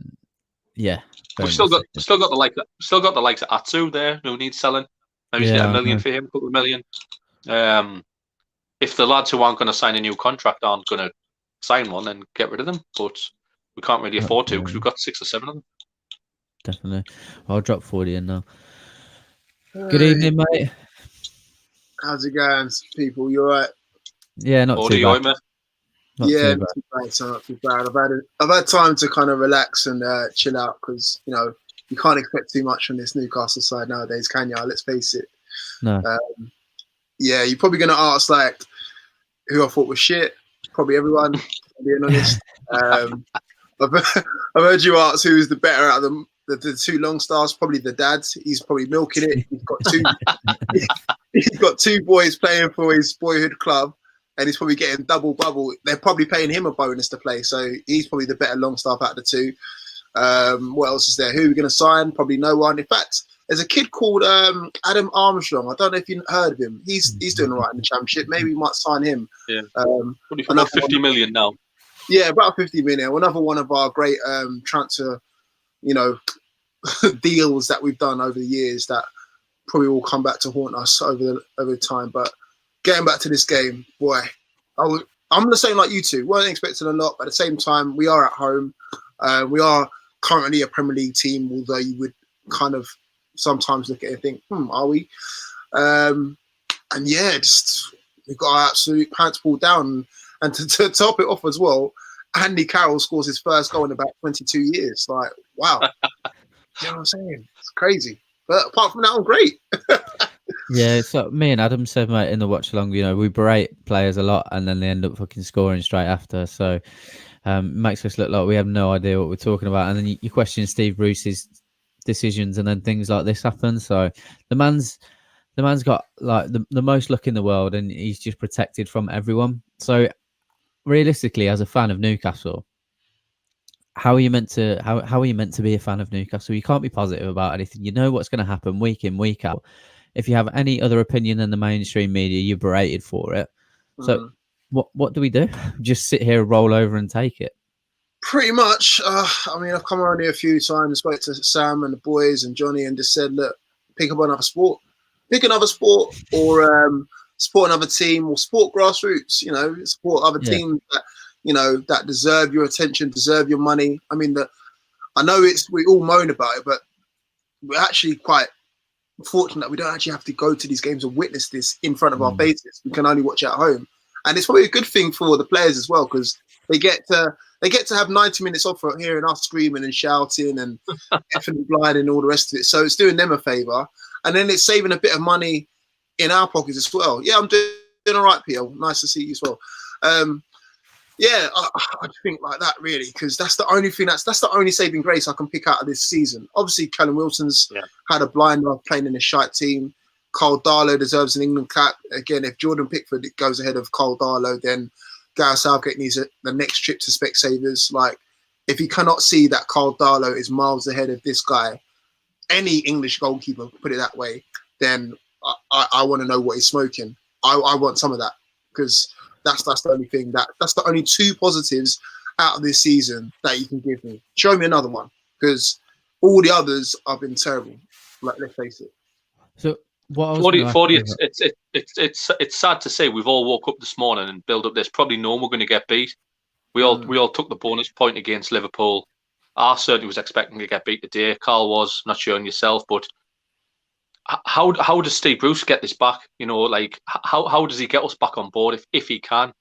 Yeah. We've still got the likes of Atsu there who needs selling. Maybe get $1 million for him, a couple of million. If the lads who aren't going to sign a new contract aren't going to sign one, then get rid of them. But we can't really afford to because we've got 6 or 7 of them. Definitely. I'll drop 40 in now. Good evening, mate. How's it going, people? You alright? Yeah, not too bad. Mate? Not too bad. So not too bad. I've had time to kind of relax and chill out because you can't expect too much from this Newcastle side nowadays, can you? Let's face it. No. Yeah, you're probably gonna ask like who I thought was shit. Probably everyone. Being honest, I've heard you ask who's the better out of them. The 2 long stars, probably the dad. He's probably milking it. He's got 2 boys playing for his boyhood club, and he's probably getting double bubble. They're probably paying him a bonus to play, so he's probably the better long staff out of the 2. What else is there? Who are we going to sign? Probably no one. In fact, there's a kid called Adam Armstrong. I don't know if you heard of him. He's doing all right in the Championship. Maybe we might sign him. Yeah. Probably for about 50 million now. Yeah, about 50 million. Another one of our great transfer, deals that we've done over the years that probably will come back to haunt us over the time. But getting back to this game, boy, I'm the same like you two. Weren't expecting a lot, but at the same time, we are at home. We are currently a Premier League team, although you would kind of sometimes look at it and think, are we? And yeah, just we've got our absolute pants pulled down. And to top it off as well, Andy Carroll scores his first goal in about 22 years. Like, wow. You know what I'm saying? It's crazy. But apart from that, I'm great. Yeah, so me and Adam said, mate, in the watch along, we berate players a lot and then they end up fucking scoring straight after. So makes us look like we have no idea what we're talking about. And then you question Steve Bruce's decisions and then things like this happen. So the man's The man's got like the most luck in the world, and he's just protected from everyone. So realistically, as a fan of Newcastle, how are you meant to how are you meant to be a fan of Newcastle? You can't be positive about anything. You know what's going to happen week in, week out. If you have any other opinion than the mainstream media, you're berated for it. So what do we do? Just sit here, roll over, and take it? Pretty much. I mean, I've come around here a few times, spoke to Sam and the boys and Johnny, and just said, look, pick up another sport. Pick another sport, or support another team, or support grassroots. You know, support other teams that that deserve your attention, deserve your money. I mean, I know we all moan about it, but we're actually quite fortunate that we don't actually have to go to these games and witness this in front of our faces. We can only watch it at home, and it's probably a good thing for the players as well, because they get to have 90 minutes off for hearing us screaming and shouting and effing blind and all the rest of it. So it's doing them a favour, and then it's saving a bit of money in our pockets as well. Yeah, I'm doing all right, PL. Nice to see you as well. Yeah, I think like that really, because that's the only thing that's the only saving grace I can pick out of this season. Obviously, Callum Wilson's had a blinder playing in a shite team. Carl Darlow deserves an England cap. Again, if Jordan Pickford goes ahead of Carl Darlow, then Gareth Southgate needs the next trip to Specsavers. Like, if he cannot see that Carl Darlow is miles ahead of this guy, any English goalkeeper, put it that way, then I want to know what he's smoking. I want some of that, because that's the only thing that's the only two positives out of this season that you can give me. Show me another one, because all the others have been terrible. Like, let's face it. So what 40 it's sad to say we've all woke up this morning and built up this. Probably known we're going to get beat. We all took the bonus point against Liverpool. I certainly was expecting to get beat today. Carl was, not sure on yourself, but how does Steve Bruce get this back? You know, like how does he get us back on board if he can?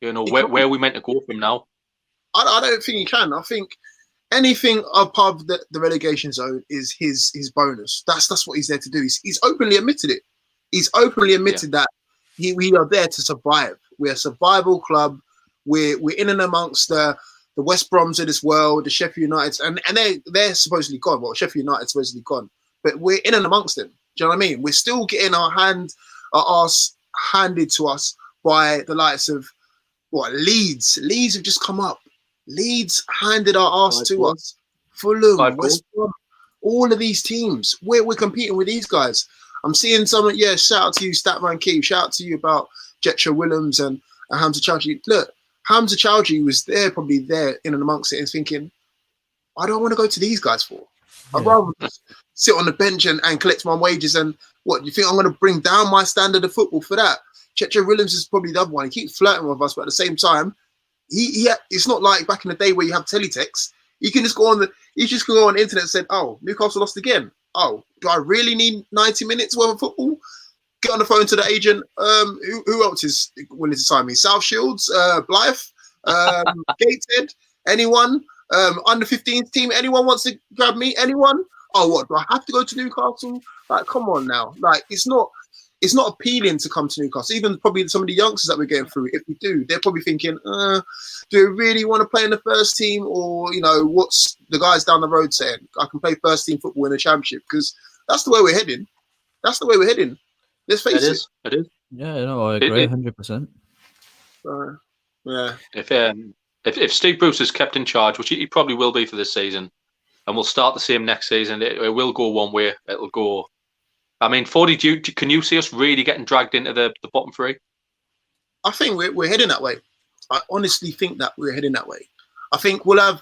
You know, where are we meant to go from now? I don't think he can. I think anything above the relegation zone is his bonus. That's what he's there to do. He's openly admitted it. He's openly admitted that we are there to survive. We're a survival club. We're in and amongst the West Broms of this world, the Sheffield United, and they're supposedly gone. Well, Sheffield United's supposedly gone, but we're in and amongst them. Do you know what I mean? We're still getting our arse handed to us by the likes of Leeds. Leeds have just come up. Leeds handed our arse to us. Fulham, West Brom, all of these teams. We're competing with these guys. I'm seeing someone. Yeah, shout out to you, Statman Keith. Shout out to you about Jetro Willems and Hamza Chowdhury. Look, Hamza Chowdhury was probably there in and amongst it, and thinking, I don't want to go to these guys for. I'd rather just sit on the bench and collect my wages. And what, you think I'm going to bring down my standard of football for that? Checho Williams is probably the other one. He keeps flirting with us, but at the same time, it's not like back in the day where you have teletext. You can just go on the internet and say, oh, Newcastle lost again. Oh, do I really need 90 minutes worth of football? Get on the phone to the agent. Who else is willing to sign me? South Shields, Blythe, Gateshead, anyone? Under 15s team, anyone wants to grab me? Anyone? Oh, what, do I have to go to Newcastle? Like, come on now. Like, it's not appealing to come to Newcastle. Even probably some of the youngsters that we're getting through, if we do, they're probably thinking, do we really want to play in the first team? Or, what's the guys down the road saying? I can play first team football in the championship, because that's the way we're heading. That's the way we're heading. Let's face it. It is. Yeah, no, I agree 100%. Yeah. If Steve Bruce is kept in charge, which he probably will be for this season, and we'll start the same next season, it will go one way. It'll go. I mean, 40. Can you see us really getting dragged into the bottom three? I think we're heading that way. I honestly think that we're heading that way. I think we'll have.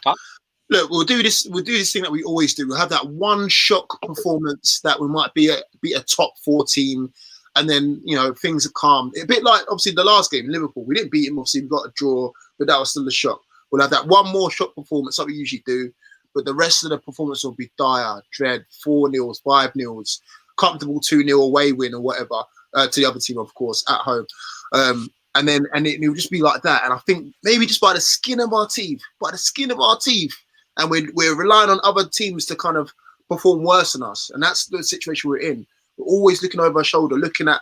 Look, we'll do this. We'll do this thing that we always do. We'll have that one shock performance that we might be a top 4 team, and then things are calm. A bit like obviously the last game in Liverpool. We didn't beat him. Obviously, we got a draw, but that was still a shock. We'll have that one more shock performance like we usually do, but the rest of the performance will be dire, dread, 4-0s, 5-0s, comfortable 2-0 away win or whatever to the other team, of course, at home. And it'll just be like that. And I think maybe just by the skin of our teeth, and we're relying on other teams to kind of perform worse than us. And that's the situation we're in. We're always looking over our shoulder, looking at,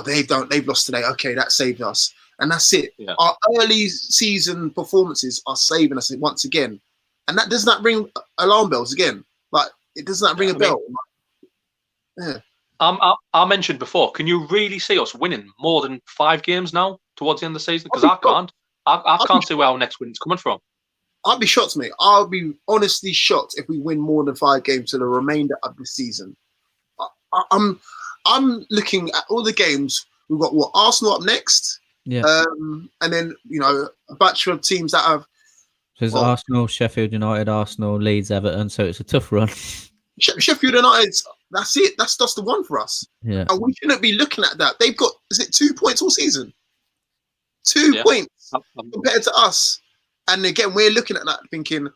they've lost today. Okay, that saved us. And that's it. Yeah. Our early season performances are saving us once again. And that does not ring alarm bells again. Like, it does not ring a bell. Yeah. I mentioned before, can you really see us winning more than 5 games now towards the end of the season? Because I can't. I can't see where our next win's coming from. I'll be shocked, mate. I'll be honestly shocked if we win more than 5 games for the remainder of the season. I'm looking at all the games. We've got Arsenal up next, and then a batch of teams that have. There's Arsenal, Sheffield United, Arsenal, Leeds, Everton. So it's a tough run. Sheffield United. That's it. That's the one for us. Yeah, and we shouldn't be looking at that. They've got 2 points all season. 2 points compared to us. And again, we're looking at that thinking,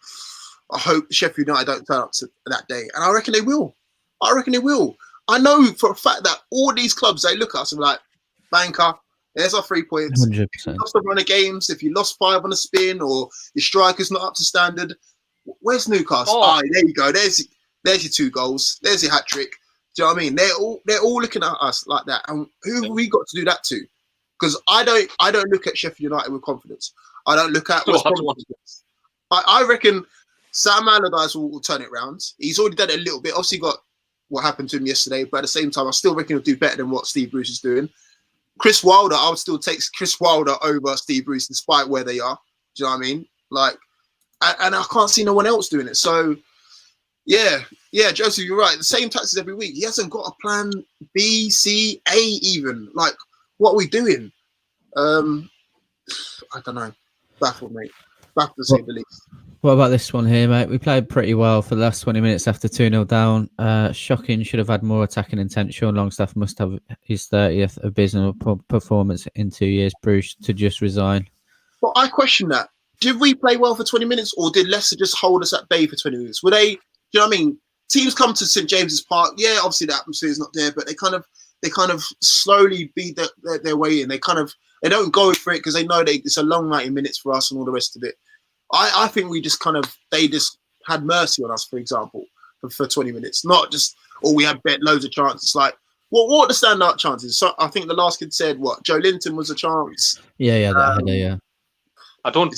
I hope Sheffield United don't turn up to that day. And I reckon they will. I know for a fact that all these clubs, they look at us and be like, banker, there's our 3 points. 100%. If you lost a run of games, if you lost 5 on a spin, or your striker's not up to standard, where's Newcastle? There you go. There's your 2 goals. There's your hat trick. Do you know what I mean? They're all looking at us like that. And who have we got to do that to? Because I don't look at Sheffield United with confidence. I don't look at I reckon Sam Allardyce will turn it round. He's already done it a little bit. Obviously got what happened to him yesterday, but at the same time, I still reckon he'll do better than what Steve Bruce is doing. Chris Wilder, I would still take Chris Wilder over Steve Bruce despite where they are. Do you know what I mean? Like, and I can't see no one else doing it. So, yeah, Joseph, you're right. The same taxes every week. He hasn't got a plan B, C, A even. Like, what are we doing? I don't know. Baffled, mate. Baffled to say the least. What about this one here, mate? We played pretty well for the last 20 minutes after 2-0 down. Shocking, should have had more attacking intent. Sean Longstaff must have his 30th abysmal performance in 2 years. Bruce to just resign. Well, I question that. Did we play well for 20 minutes, or did Leicester just hold us at bay for 20 minutes? Were they, you know what I mean? Teams come to St James's Park. Yeah, obviously the atmosphere is not there, but they kind of slowly beat their way in. They don't go for it because they know it's a long 90 minutes for us and all the rest of it. I think they just had mercy on us, for example, for 20 minutes. Not just, we had bet loads of chances. Like, what were the standout chances? So I think the last kid said, Joe Linton was a chance. Yeah, that header, yeah. I don't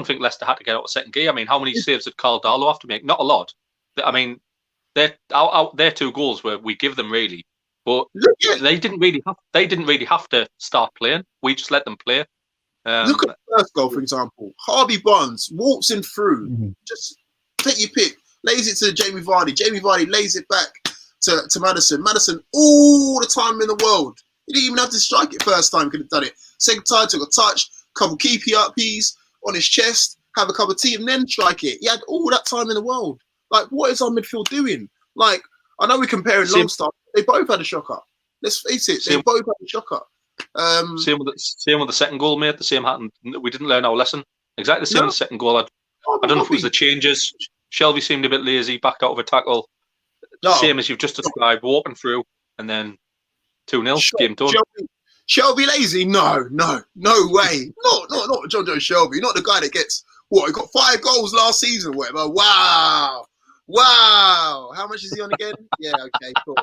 think Leicester had to get out of second gear. I mean, how many saves did Carl Darlow have to make? Not a lot. I mean, their 2 goals were we give them really, but they didn't really have to start playing. We just let them play. Look at the first goal, for example. Harvey Barnes waltzing through. Mm-hmm. Just take your pick. Lays it to Jamie Vardy. Jamie Vardy lays it back to Maddison. Maddison, all the time in the world. He didn't even have to strike it first time. Could have done it. Second time, took a touch, couple key PRPs on his chest, have a cup of tea, and then strike it. He had all that time in the world. Like, what is our midfield doing? Like, I know we're comparing Longstaff. They both had a shocker. Let's face it. They both had a shocker. Same with the second goal, mate. The same happened. We didn't learn our lesson. Exactly the same with the second goal. I don't know if it was the changes. Shelby seemed a bit lazy, backed out of a tackle. Same as you've just described, walking through, and then 2-0, game done. Shelby lazy? No way. Not John Joe Shelby. Not the guy that gets he got 5 goals last season, whatever. Wow. How much is he on again? Yeah, okay, cool.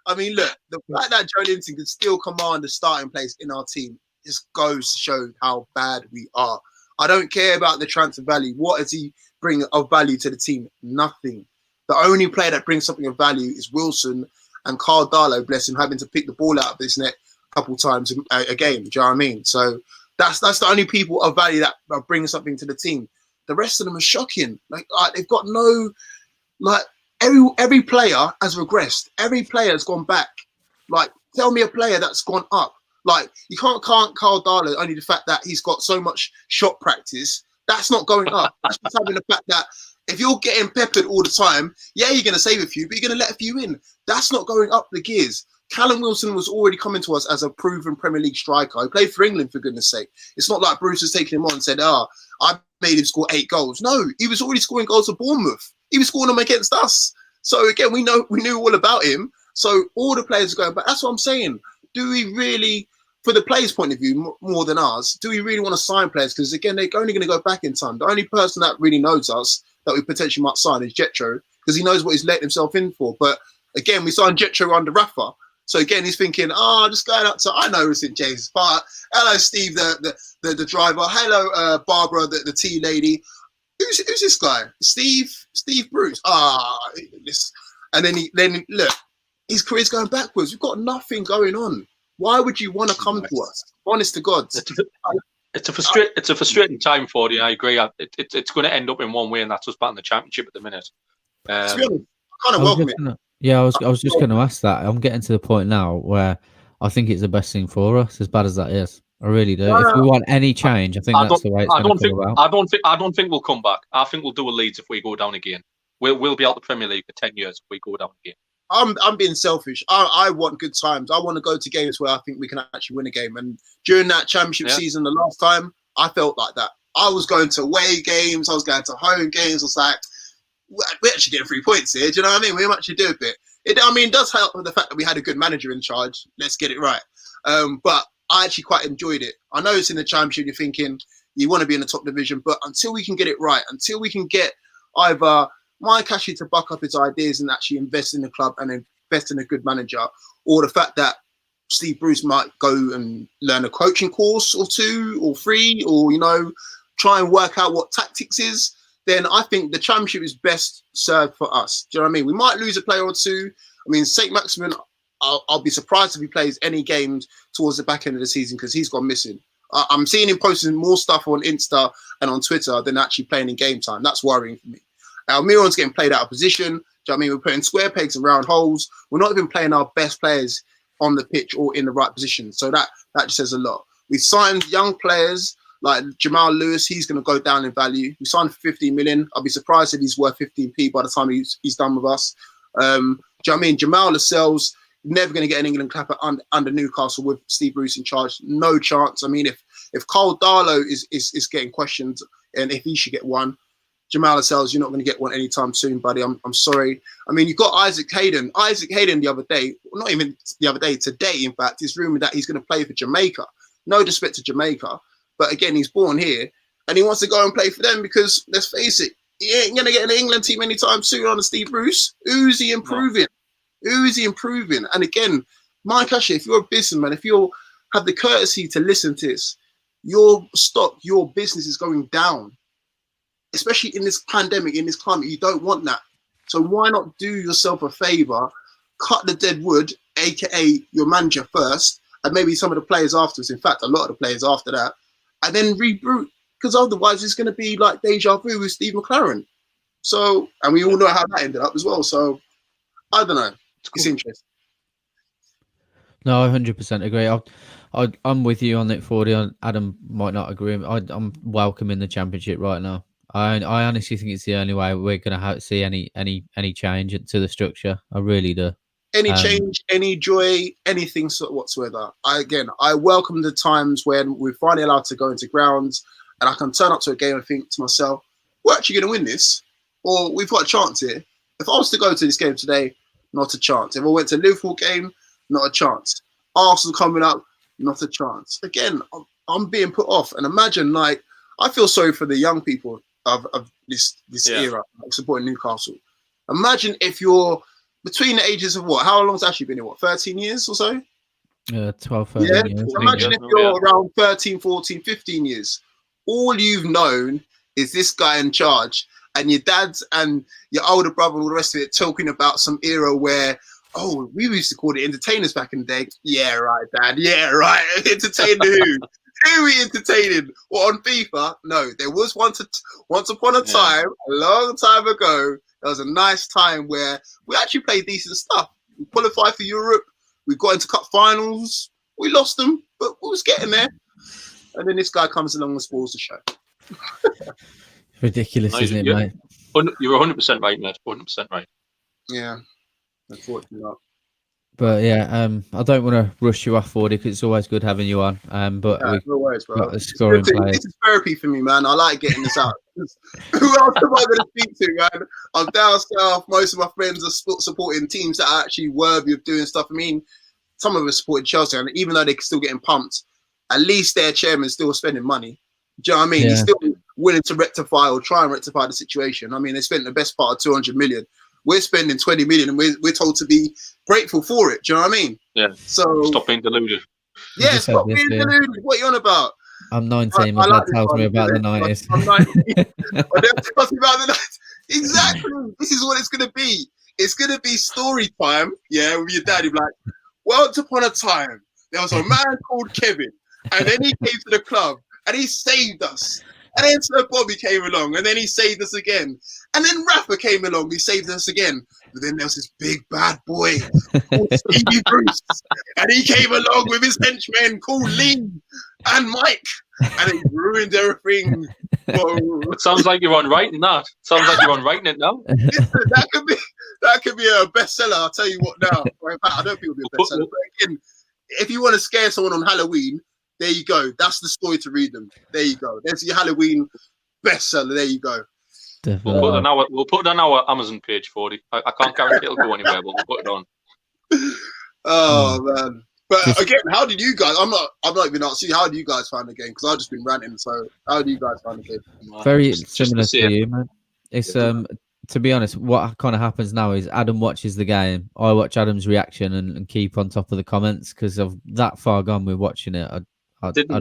I mean, look, the fact that Joe Linton can still command the starting place in our team just goes to show how bad we are. I don't care about the transfer value. What does he bring of value to the team? Nothing. The only player that brings something of value is Wilson and Carl Darlow, bless him, having to pick the ball out of his net a couple times a game. Do you know what I mean? So that's the only people of value that are bringing something to the team. The rest of them are shocking. Like they've got no, like, every player has regressed. Every player has gone back. Like, tell me a player that's gone up. Like, you can't Carl Darlow only the fact that he's got so much shot practice. That's not going up. That's just having the fact that if you're getting peppered all the time, yeah, you're going to save a few, but you're going to let a few in. That's not going up the gears. Callum Wilson was already coming to us as a proven Premier League striker. He played for England, for goodness sake. It's not like Bruce has taken him on and said, I made him score 8 goals. No, he was already scoring goals for Bournemouth. He was scoring them against us. So again, we knew all about him. So all the players are going back. That's what I'm saying. Do we really, for the players' point of view, more than ours, do we really want to sign players? Because again, they're only going to go back in time. The only person that really knows us that we potentially might sign is Jetro, because he knows what he's letting himself in for. But again, we signed Jetro under Rafa. So again, he's thinking, just going up to, I know it's in James Park. Hello, Steve, the driver. Hello, Barbara, the tea lady. Who's this guy? Steve Bruce. And then look, his career's going backwards. We've got nothing going on. Why would you want to come to us? Honest to God. It's a frustrating time for you. I agree. It's going to end up in one way, and that's us back in the Championship at the minute. To be honest, I kind of welcome it. Yeah, I was just going to ask that. I'm getting to the point now where I think it's the best thing for us, as bad as that is. I really do. If we want any change, I think that's the way it's going to come about. I don't think we'll come back. I think we'll do a Leeds if we go down again. We'll be out the Premier League for 10 years if we go down again. I'm being selfish. I want good times. I want to go to games where I think we can actually win a game. And during that Championship season, the last time, I felt like that. I was going to away games. I was going to home games. I was like, we're actually getting 3 points here. Do you know what I mean? We actually do a bit. It does help with the fact that we had a good manager in charge. Let's get it right. But I actually quite enjoyed it. I know it's in the Championship. You're thinking you want to be in the top division, but until we can get it right, until we can get either Mike Ashley to buck up his ideas and actually invest in the club and invest in a good manager, or the fact that Steve Bruce might go and learn a coaching course or 2 or 3, or, try and work out what tactics is, then I think the Championship is best served for us. Do you know what I mean? We might lose a player or 2. I mean, Saint-Maximin, I'll be surprised if he plays any games towards the back end of the season because he's gone missing. I'm seeing him posting more stuff on Insta and on Twitter than actually playing in game time. That's worrying for me. Almiron's getting played out of position. Do you know what I mean? We're putting square pegs in round holes. We're not even playing our best players on the pitch or in the right position. So that just says a lot. We signed young players like Jamal Lewis. He's going to go down in value. We signed for 15 million. I'll be surprised if he's worth 15p by the time he's done with us. Do you know what I mean? Jamal Lascelles, never going to get an England clapper under Newcastle with Steve Bruce in charge. No chance. I mean, if Cole Darlow is getting questioned and if he should get one, Jamal Lascelles, you're not going to get one anytime soon, buddy. I'm sorry. I mean, you've got Isaac Hayden. Isaac Hayden the other day, not even the other day, today, in fact, it's rumoured that he's going to play for Jamaica. No disrespect to Jamaica. But again, he's born here and he wants to go and play for them because, let's face it, he ain't going to get in the England team anytime soon under Steve Bruce. Who's he improving? Who is he improving? And again, Mike Ashley, if you're a businessman, if you have the courtesy to listen to this, your stock, your business is going down. Especially in this pandemic, in this climate, you don't want that. So why not do yourself a favour, cut the dead wood, aka your manager first, and maybe some of the players afterwards. In fact, a lot of the players after that, and then reboot. Because otherwise, it's going to be like deja vu with Steve McLaren. So, and we all know how that ended up as well. So, I don't know. It's interesting. No, I 100% agree. I'm with you on it, 40. Adam might not agree. I'm welcoming the Championship right now. I honestly think it's the only way we're going to see any change to the structure. I really do. Any change, any joy, anything whatsoever. I welcome the times when we're finally allowed to go into grounds and I can turn up to a game and think to myself, we're actually going to win this, or we've got a chance here. If I was to go to this game today, not a chance. If I went to a Liverpool game, not a chance. Arsenal coming up, not a chance. Again, I'm being put off. And imagine, I feel sorry for the young people of this era of supporting Newcastle. Imagine if you're between the ages of what? How long has actually been here? What, 13 years or so? 12, 13 years. So imagine if you're around 13, 14, 15 years. All you've known is this guy in charge, and your dads and your older brother and all the rest of it talking about some era where, oh, we used to call it entertainers back in the day. Yeah, right, Dad. Yeah, right. Entertain who? Who are we entertaining? What, on FIFA? No, there was once upon a time, a long time ago, there was a nice time where we actually played decent stuff. We qualified for Europe. We got into cup finals. We lost them, but we was getting there. And then this guy comes along and spoils the show. Ridiculous, isn't it, mate? You're 100% right, mate. 100% right. Yeah, unfortunately not. But yeah, I don't want to rush you off, 40, because it's always good having you on. But no worries, bro. Got the scoring play. This is therapy for me, man. I like getting this out. Who else am I going to speak to, man? I'm down south. Most of my friends are supporting teams that are actually worthy of doing stuff. I mean, some of us supported Chelsea, and even though they're still getting pumped, at least their chairman's still spending money. Do you know what I mean? Yeah. He's still willing to rectify or try and rectify the situation. I mean, they spent the best part of 200 million. We're spending 20 million and we're told to be grateful for it. Do you know what I mean? Yeah. So stop being deluded. Yeah, stop being deluded. What are you on about? I'm 19. My dad tells me about the 90s. I'm 19. My dad tells me about the 90s. Exactly. This is what it's going to be. it's gonna be story time, yeah, with your daddy. Like, once upon a time, there was a man called Kevin, and then he came to the club and he saved us. And then Sir Bobby came along, and then he saved us again. And then Rafa came along, he saved us again. But then there was this big bad boy called Stevie Bruce, and he came along with his henchmen called Lee and Mike, and it ruined everything. It sounds like you're on writing that. Sounds like you're on writing it now. Listen, that could be a bestseller. I'll tell you what now. In fact, I don't think it'll be a bestseller. But again, if you want to scare someone on Halloween, there you go. That's the story to read them. There you go. There's your Halloween bestseller. There you go. We'll put it on our Amazon page for you. I can't guarantee it'll go anywhere, but we'll put it on. Oh man! But again, how did you guys? I'm not even asking you. How do you guys find the game? Because I've just been ranting. So how do you guys find the game? Very similar to you, man. It's to be honest, what kind of happens now is Adam watches the game. I watch Adam's reaction and keep on top of the comments because of that far gone with watching it. I don't care.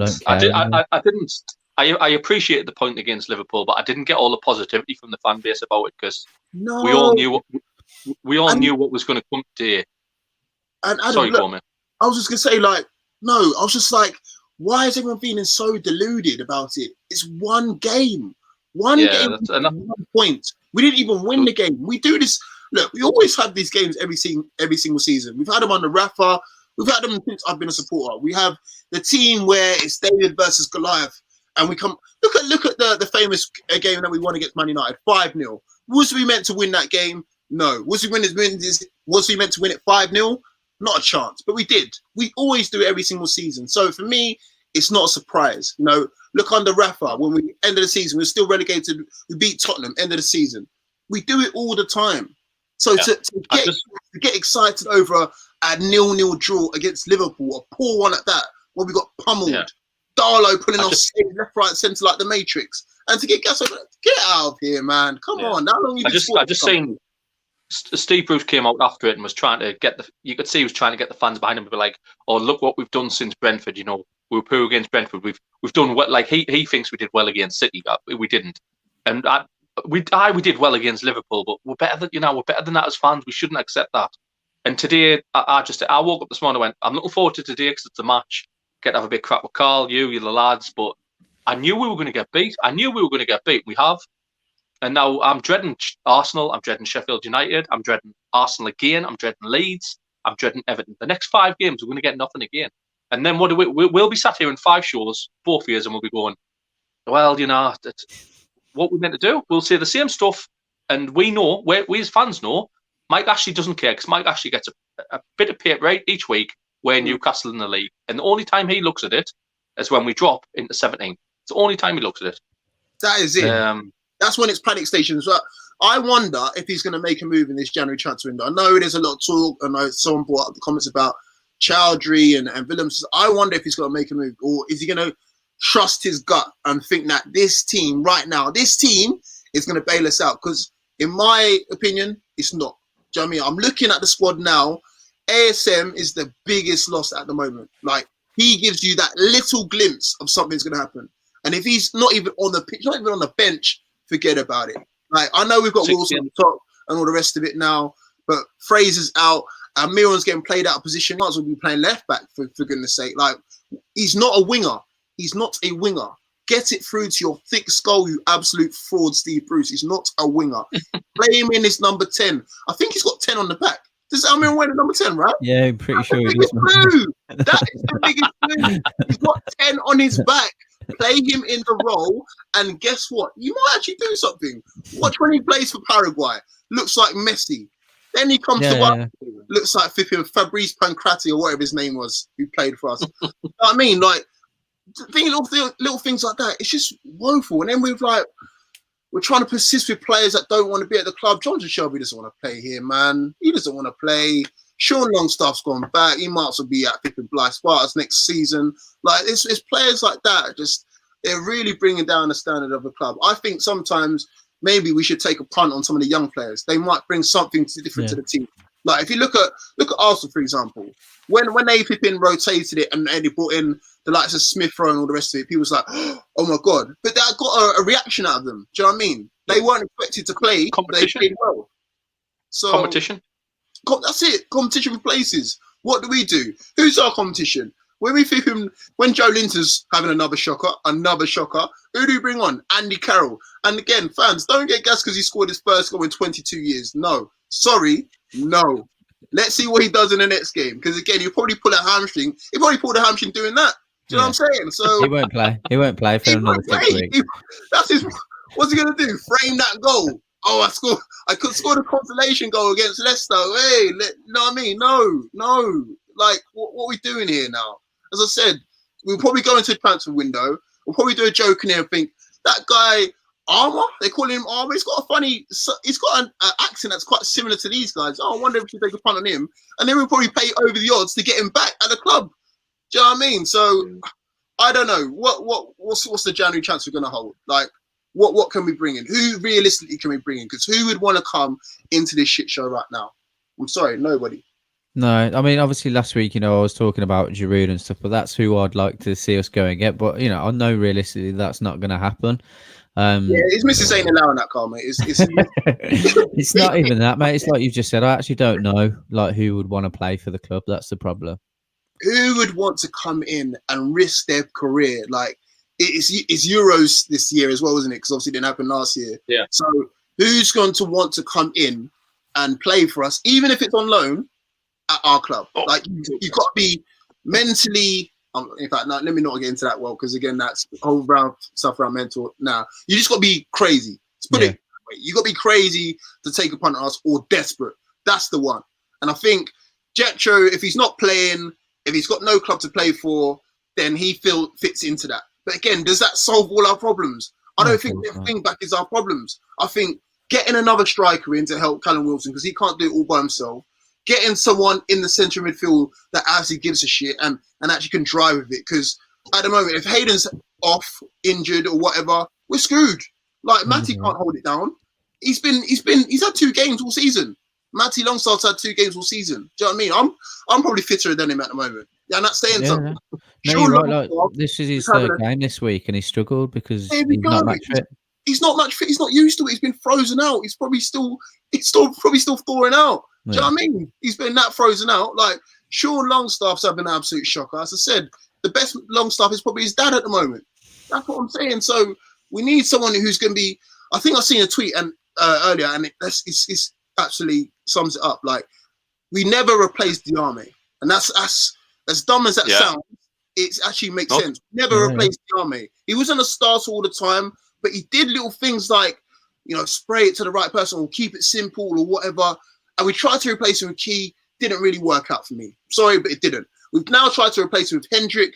I didn't. I appreciated the point against Liverpool, but I didn't get all the positivity from the fan base about it because we all knew what was going to come today. And Adam, sorry, go on, man. I was just gonna say, like, no, I was just like, why is everyone feeling so deluded about it? It's one game, one point. We didn't even win the game. We do this. Look, we always have these games every single season. We've had them under Rafa. We've had them since I've been a supporter. We have the team where it's David versus Goliath. And we come look at the famous game that we won against Man United, 5-0. Was we meant to win that game? No. Was we meant to win it 5-0? Not a chance. But we did. We always do it every single season. So for me, it's not a surprise. You know, look under Rafa when we ended the season, we were still relegated. We beat Tottenham end of the season. We do it all the time. So to get excited over a 0-0 draw against Liverpool, a poor one at that, where we got pummeled. Yeah. Darlow pulling off left, right, centre like the Matrix, and to get gas over, get out of here, man! Come on, how long you? I just seen Steve Bruce came out after it and was trying to get you could see he was trying to get the fans behind him, but like, oh, look what we've done since Brentford. You know, we were poor against Brentford. We've done well. Like he thinks we did well against City, we didn't, and we did well against Liverpool, but we're better than that as fans. We shouldn't accept that. And today, I woke up this morning and went, I'm looking forward to today because it's a match. Get to have a big crap with Carl, you, the lads, but I knew we were going to get beat. We have. And now I'm dreading Arsenal. I'm dreading Sheffield United. I'm dreading Arsenal again. I'm dreading Leeds. I'm dreading Everton. The next 5 games, we're going to get nothing again. And then we'll be sat here in 5 shows, both years, and we'll be going, well, you know, that's what we're meant to do. We'll say the same stuff. And we know, we as fans know, Mike actually doesn't care because Mike actually gets a bit of paper right each week. We're Newcastle in the league. And the only time he looks at it is when we drop into 17. It's the only time he looks at it. That is it. That's when it's panic stations. So I wonder if he's going to make a move in this January transfer window. I know there's a lot of talk. I know someone brought up the comments about Chowdhury and Willems. I wonder if he's going to make a move, or is he going to trust his gut and think that this team right now, is going to bail us out? Because in my opinion, it's not. Do you know what I mean? I'm looking at the squad now. ASM is the biggest loss at the moment. Like, he gives you that little glimpse of something's going to happen. And if he's not even on the pitch, not even on the bench, forget about it. Like, I know we've got Wilson on the top and all the rest of it now, but Fraser's out. Miron's getting played out of position. Might as well be playing left back, for goodness sake. Like, he's not a winger. He's not a winger. Get it through to your thick skull, you absolute fraud, Steve Bruce. He's not a winger. Play him in his number 10. I think he's got 10 on the back. Does Almiron wear the number 10, right? Yeah, I'm pretty sure he does. That is the biggest clue. He's got 10 on his back. Play him in the role, and guess what? You might actually do something. Watch when he plays for Paraguay. Looks like Messi. Then he comes to us. Looks like Fabrice Pancrati or whatever his name was, who played for us. You know what I mean? Like, thinking of little things like that, it's just woeful. And then we're trying to persist with players that don't want to be at the club. Jonathan Shelby doesn't want to play here, man. He doesn't want to play. Sean Longstaff's gone back. He might as well be at Pippin Blythe Spartans next season. Like, it's players like that. Just, they're really bringing down the standard of the club. I think sometimes maybe we should take a punt on some of the young players. They might bring something different to the team. Like, if you look at Arsenal, for example, when they Pippin rotated it and they brought in the likes of Smith Rowe and all the rest of it, people was like, oh my God. But that got a reaction out of them. Do you know what I mean? They weren't expected to play, but they played well. So Competition. That's it. Competition for places. What do? Who's our competition? When we think when Joe Linton's having another shocker, who do you bring on? Andy Carroll. And again, fans, don't get gas because he scored his first goal in 22 years. No. Sorry. No. Let's see what he does in the next game. Because again, he'll probably pull a hamstring. He probably pulled a hamstring doing that. Do you know what I'm saying? So he won't play. He won't play for another 6 weeks. That's his. What's he gonna do? Frame that goal? Oh, I could score the consolation goal against Leicester. Hey, you know what I mean? No. Like, what are we doing here now? As I said, we'll probably go into the transfer window. We'll probably do a joke in here and think that guy Armour. They call him Armour. He's got an accent that's quite similar to these guys. Oh, I wonder if we should take a punt on him. And then we'll probably pay over the odds to get him back at the club. Do you know what I mean? So I don't know what's the January transfer going to hold. Like, what can we bring in? Who realistically can we bring in? Because who would want to come into this shit show right now? I'm sorry, nobody. No, I mean, obviously last week, I was talking about Giroud and stuff, but that's who I'd like to see us go and get. But, I know realistically that's not going to happen. His missus ain't allowing that, Carl, mate. It's not even that, mate. It's like you've just said. I actually don't know who would want to play for the club. That's the problem. Who would want to come in and risk their career? Like, it's Euros this year as well, isn't it? Because obviously it didn't happen last year. Yeah. So who's going to want to come in and play for us, even if it's on loan at our club? Like, you've got to be mentally. In fact, let me not get into that because again, that's whole stuff around mental. Now, you just got to be crazy. Let's put it. You got to be crazy to take a punt on us, or desperate. That's the one. And I think Jetro, if he's not playing, if he's got no club to play for, then he fits into that. But again, does that solve all our problems? I don't think the thing back is our problems. I think getting another striker in to help Callum Wilson, because he can't do it all by himself. Getting someone in the centre midfield that actually gives a shit and actually can drive with it. Because at the moment, if Hayden's off, injured or whatever, we're screwed. Like, Matty can't hold it down. He's had 2 games all season. Matty Longstaff's had 2 games all season. Do you know what I mean? I'm probably fitter than him at the moment. Yeah, I'm not saying something. No, you're right. Like, this is his third game this week, and he struggled because he's not match fit. He's not match fit. He's not used to it. He's been frozen out. He's probably still thawing out. Do you know what I mean? He's been that frozen out. Like, Sean Longstaff's having an absolute shocker. As I said, the best Longstaff is probably his dad at the moment. That's what I'm saying. So we need someone who's going to be. I think I've seen a tweet earlier, and it's actually sums it up. Like, we never replaced Diame, and that's as dumb as that sounds. It actually makes sense. Never replaced Diame. He wasn't a starter all the time, but he did little things like, spray it to the right person or keep it simple or whatever. And we tried to replace him with Key. Didn't really work out for me. Sorry, but it didn't. We've now tried to replace him with Hendrick.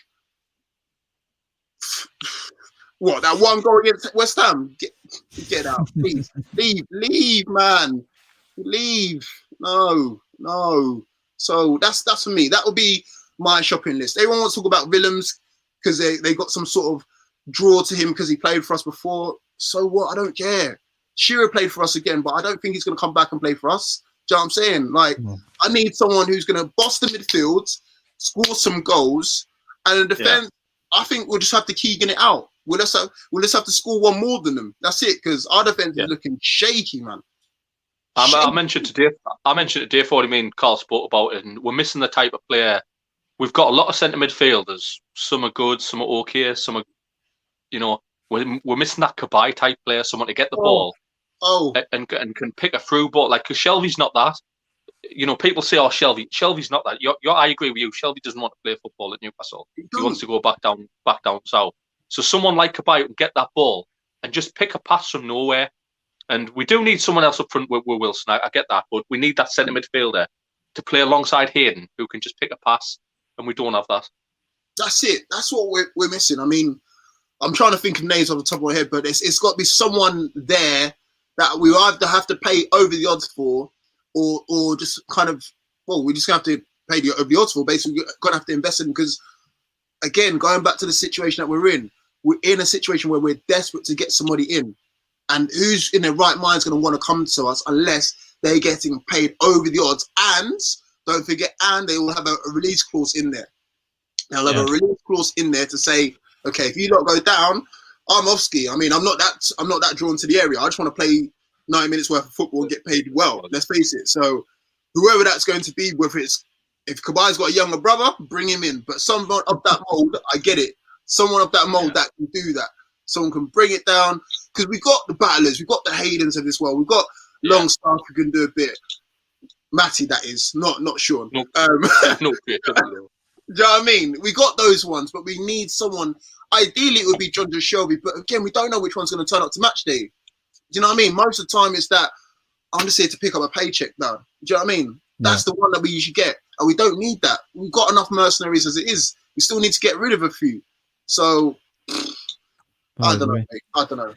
What, that one goal against West Ham? Get out, please. Leave, man. Leave. No. So that's for me. That would be my shopping list. Everyone wants to talk about Willems because they got some sort of draw to him because he played for us before. So what? I don't care. Shearer played for us again, but I don't think he's going to come back and play for us. Do you know what I'm saying? Like, I need someone who's going to boss the midfield, score some goals, and in defense, I think we'll just have to Keegan it out. We'll just have to score one more than them. That's it, because our defense is looking shaky, man. I mentioned today, 40 mean Carl spoke about it, and we're missing the type of player. We've got a lot of centre midfielders. Some are good, some are okay, some are, we're missing that Kabay type player, someone to get the ball. And can pick a through ball. Like, because Shelby's not that. People say, Shelby's not that. I agree with you. Shelby doesn't want to play football at Newcastle. He wants to go back down south. So someone like Kabay can get that ball and just pick a pass from nowhere. And we do need someone else up front with Wilson. I get that, but we need that centre midfielder to play alongside Hayden, who can just pick a pass, and we don't have that. That's it. That's what we're missing. I mean, I'm trying to think of names off the top of my head, but it's got to be someone there that we either have to pay over the odds for, or just kind of, we're just going to have to pay over the odds for. Basically, we're going to have to invest in, because, again, going back to the situation that we're in a situation where we're desperate to get somebody in. And who's in their right mind is going to want to come to us unless they're getting paid over the odds. And don't forget, they will have a release clause in there. They'll have a release clause in there to say, okay, if you don't go down, I'm off ski. I mean, I'm not that drawn to the area. I just want to play 90 minutes worth of football and get paid well. Let's face it. So whoever that's going to be, whether it's if Kabai's got a younger brother, bring him in. But someone of that mold, I get it. Someone of that mold that can do that. Someone can bring it down because we've got the battlers, we've got the Haydens of this world, we've got Longstaff who can do a bit. Matty, that is not Sean. No, do you know what I mean? We got those ones, but we need someone. Ideally, it would be John Shelby, but again, we don't know which one's going to turn up to match day. Do you know what I mean? Most of the time, it's that I'm just here to pick up a paycheck now. Do you know what I mean? That's the one that we usually get, and we don't need that. We've got enough mercenaries as it is. We still need to get rid of a few. So I don't know. Mate. I don't know.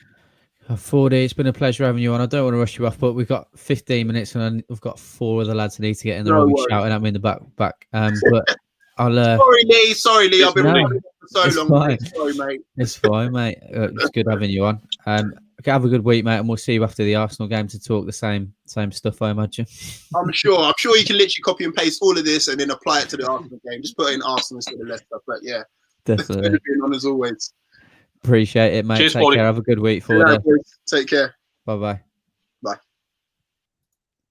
40, it's been a pleasure having you on. I don't want to rush you off, but we've got 15 minutes and we've got 4 other lads who need to get in the room shouting at me in the back. But I'll. Sorry, Lee. I've been waiting for so long. Mate. Sorry, mate. It's fine, mate. It's good having you on. Have a good week, mate, and we'll see you after the Arsenal game to talk the same stuff, I imagine. I'm sure you can literally copy and paste all of this and then apply it to the Arsenal game. Just put in Arsenal instead of Leicester. But yeah, definitely. Being on as always. Appreciate it, mate. Cheers, Take care. Have a good week. Take care. Bye. Bye.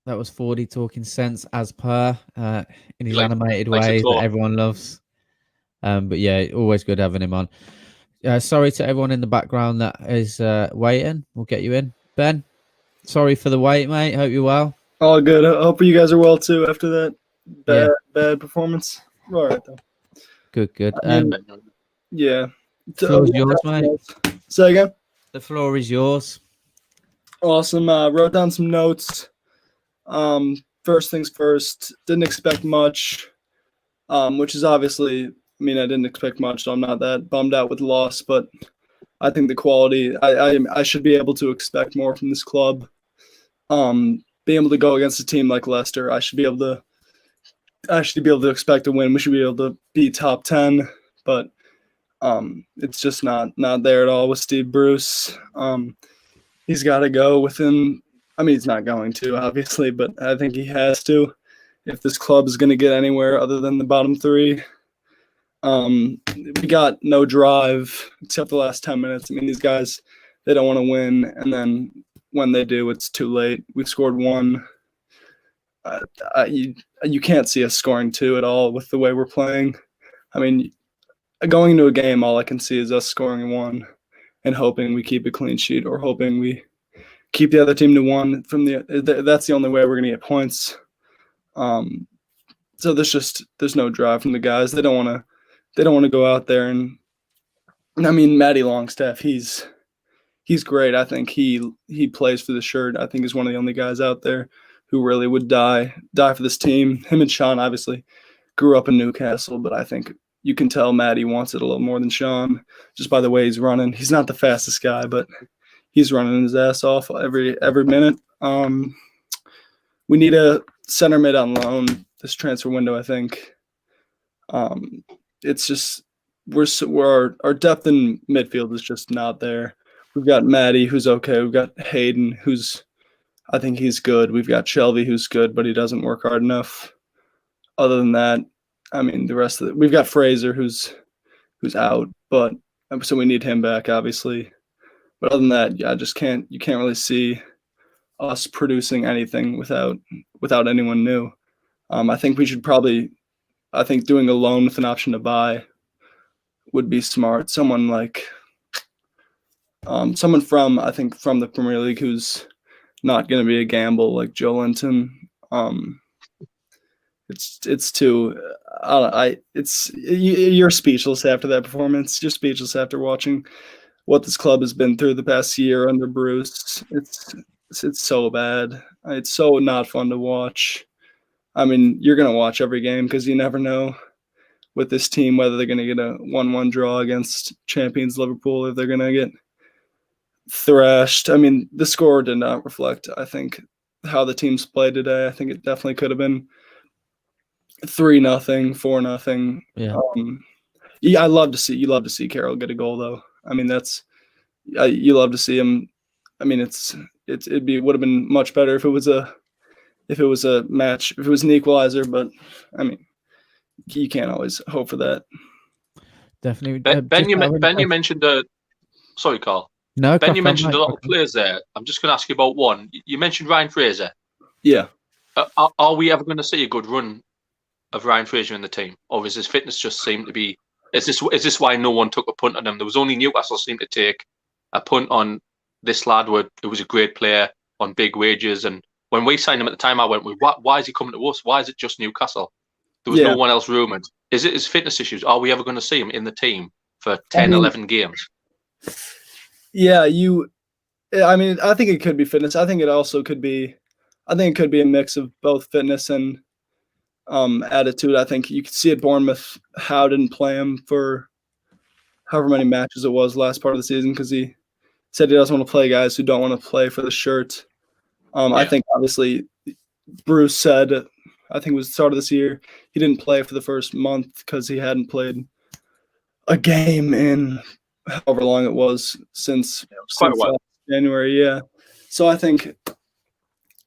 That was 40 talking sense as per in his animated way that everyone loves. But yeah, always good having him on. Sorry to everyone in the background that is waiting. We'll get you in. Ben, sorry for the wait, mate. Hope you're well. All good. I hope you guys are well too after that bad performance. All right, though. Good. Yeah. The floor is yours, mate. Say again? The floor is yours. Awesome. Wrote down some notes. First things first, didn't expect much, which is obviously, I didn't expect much, so I'm not that bummed out with the loss, but I think the quality, I should be able to expect more from this club. Being able to go against a team like Leicester, I should be able to expect a win. We should be able to be top 10, but it's just not there at all with Steve Bruce. He's got to go within. He's not going to, obviously, but I think he has to if this club is going to get anywhere other than the bottom 3. We got no drive except the last 10 minutes. These guys, they don't want to win, and then when they do, it's too late. We scored 1. You can't see us scoring 2 at all with the way we're playing. Going into a game, all I can see is us scoring 1 and hoping we keep a clean sheet or hoping we keep the other team to 1 that's the only way we're going to get points. So there's no drive from the guys. They don't want to go out there and Matty Longstaff, he's great. I think he plays for the shirt. I think he's one of the only guys out there who really would die for this team. Him and Sean obviously grew up in Newcastle, but I think you can tell Matty wants it a little more than Sean just by the way he's running. He's not the fastest guy, but he's running his ass off every minute. We need a center mid on loan this transfer window, I think. It's just our depth in midfield is just not there. We've got Matty, who's okay. We've got Hayden, I think he's good. We've got Shelby, who's good, but he doesn't work hard enough. Other than that, the rest of it, we've got Fraser, who's out, but so we need him back, obviously. But other than that, you can't really see us producing anything without anyone new. I think we should doing a loan with an option to buy would be smart. Someone like someone from the Premier League who's not going to be a gamble, like Joe Linton. It's too. You're speechless after that performance. You're speechless after watching what this club has been through the past year under Bruce. It's so bad. It's so not fun to watch. You're going to watch every game because you never know with this team whether they're going to get a 1-1 draw against champions Liverpool or if they're going to get thrashed. The score did not reflect, I think, how the teams played today. I think it definitely could have been 3-0, 4-0. Yeah. You love to see Carroll get a goal though. You love to see him. It would have been much better if it was a match, if it was an equalizer, but you can't always hope for that. Definitely. Ben, you mentioned sorry, Carl. No, Ben, crack you on, mentioned mate, a lot crack of on. players there. I'm just going to ask you about one. You mentioned Ryan Fraser. Yeah. Are we ever going to see a good run of Ryan Fraser in the team, or is his fitness just seem to be? Is this why no one took a punt on him? There was only Newcastle seemed to take a punt on this lad. Who was a great player on big wages, and when we signed him at the time, I went, "Why is he coming to us? Why is it just Newcastle?" There was no one else rumoured. Is it his fitness issues? Are we ever going to see him in the team for 10, 11 games? Yeah, I mean, I think it could be fitness. I think it also could be. I think it could be a mix of both fitness and attitude. I think you could see at Bournemouth, Howe didn't play him for however many matches it was last part of the season because he said he doesn't want to play guys who don't want to play for the shirt. I think obviously Bruce said, I think it was the start of this year, he didn't play for the first month because he hadn't played a game in however long it was since quite a while. January. Yeah. So I think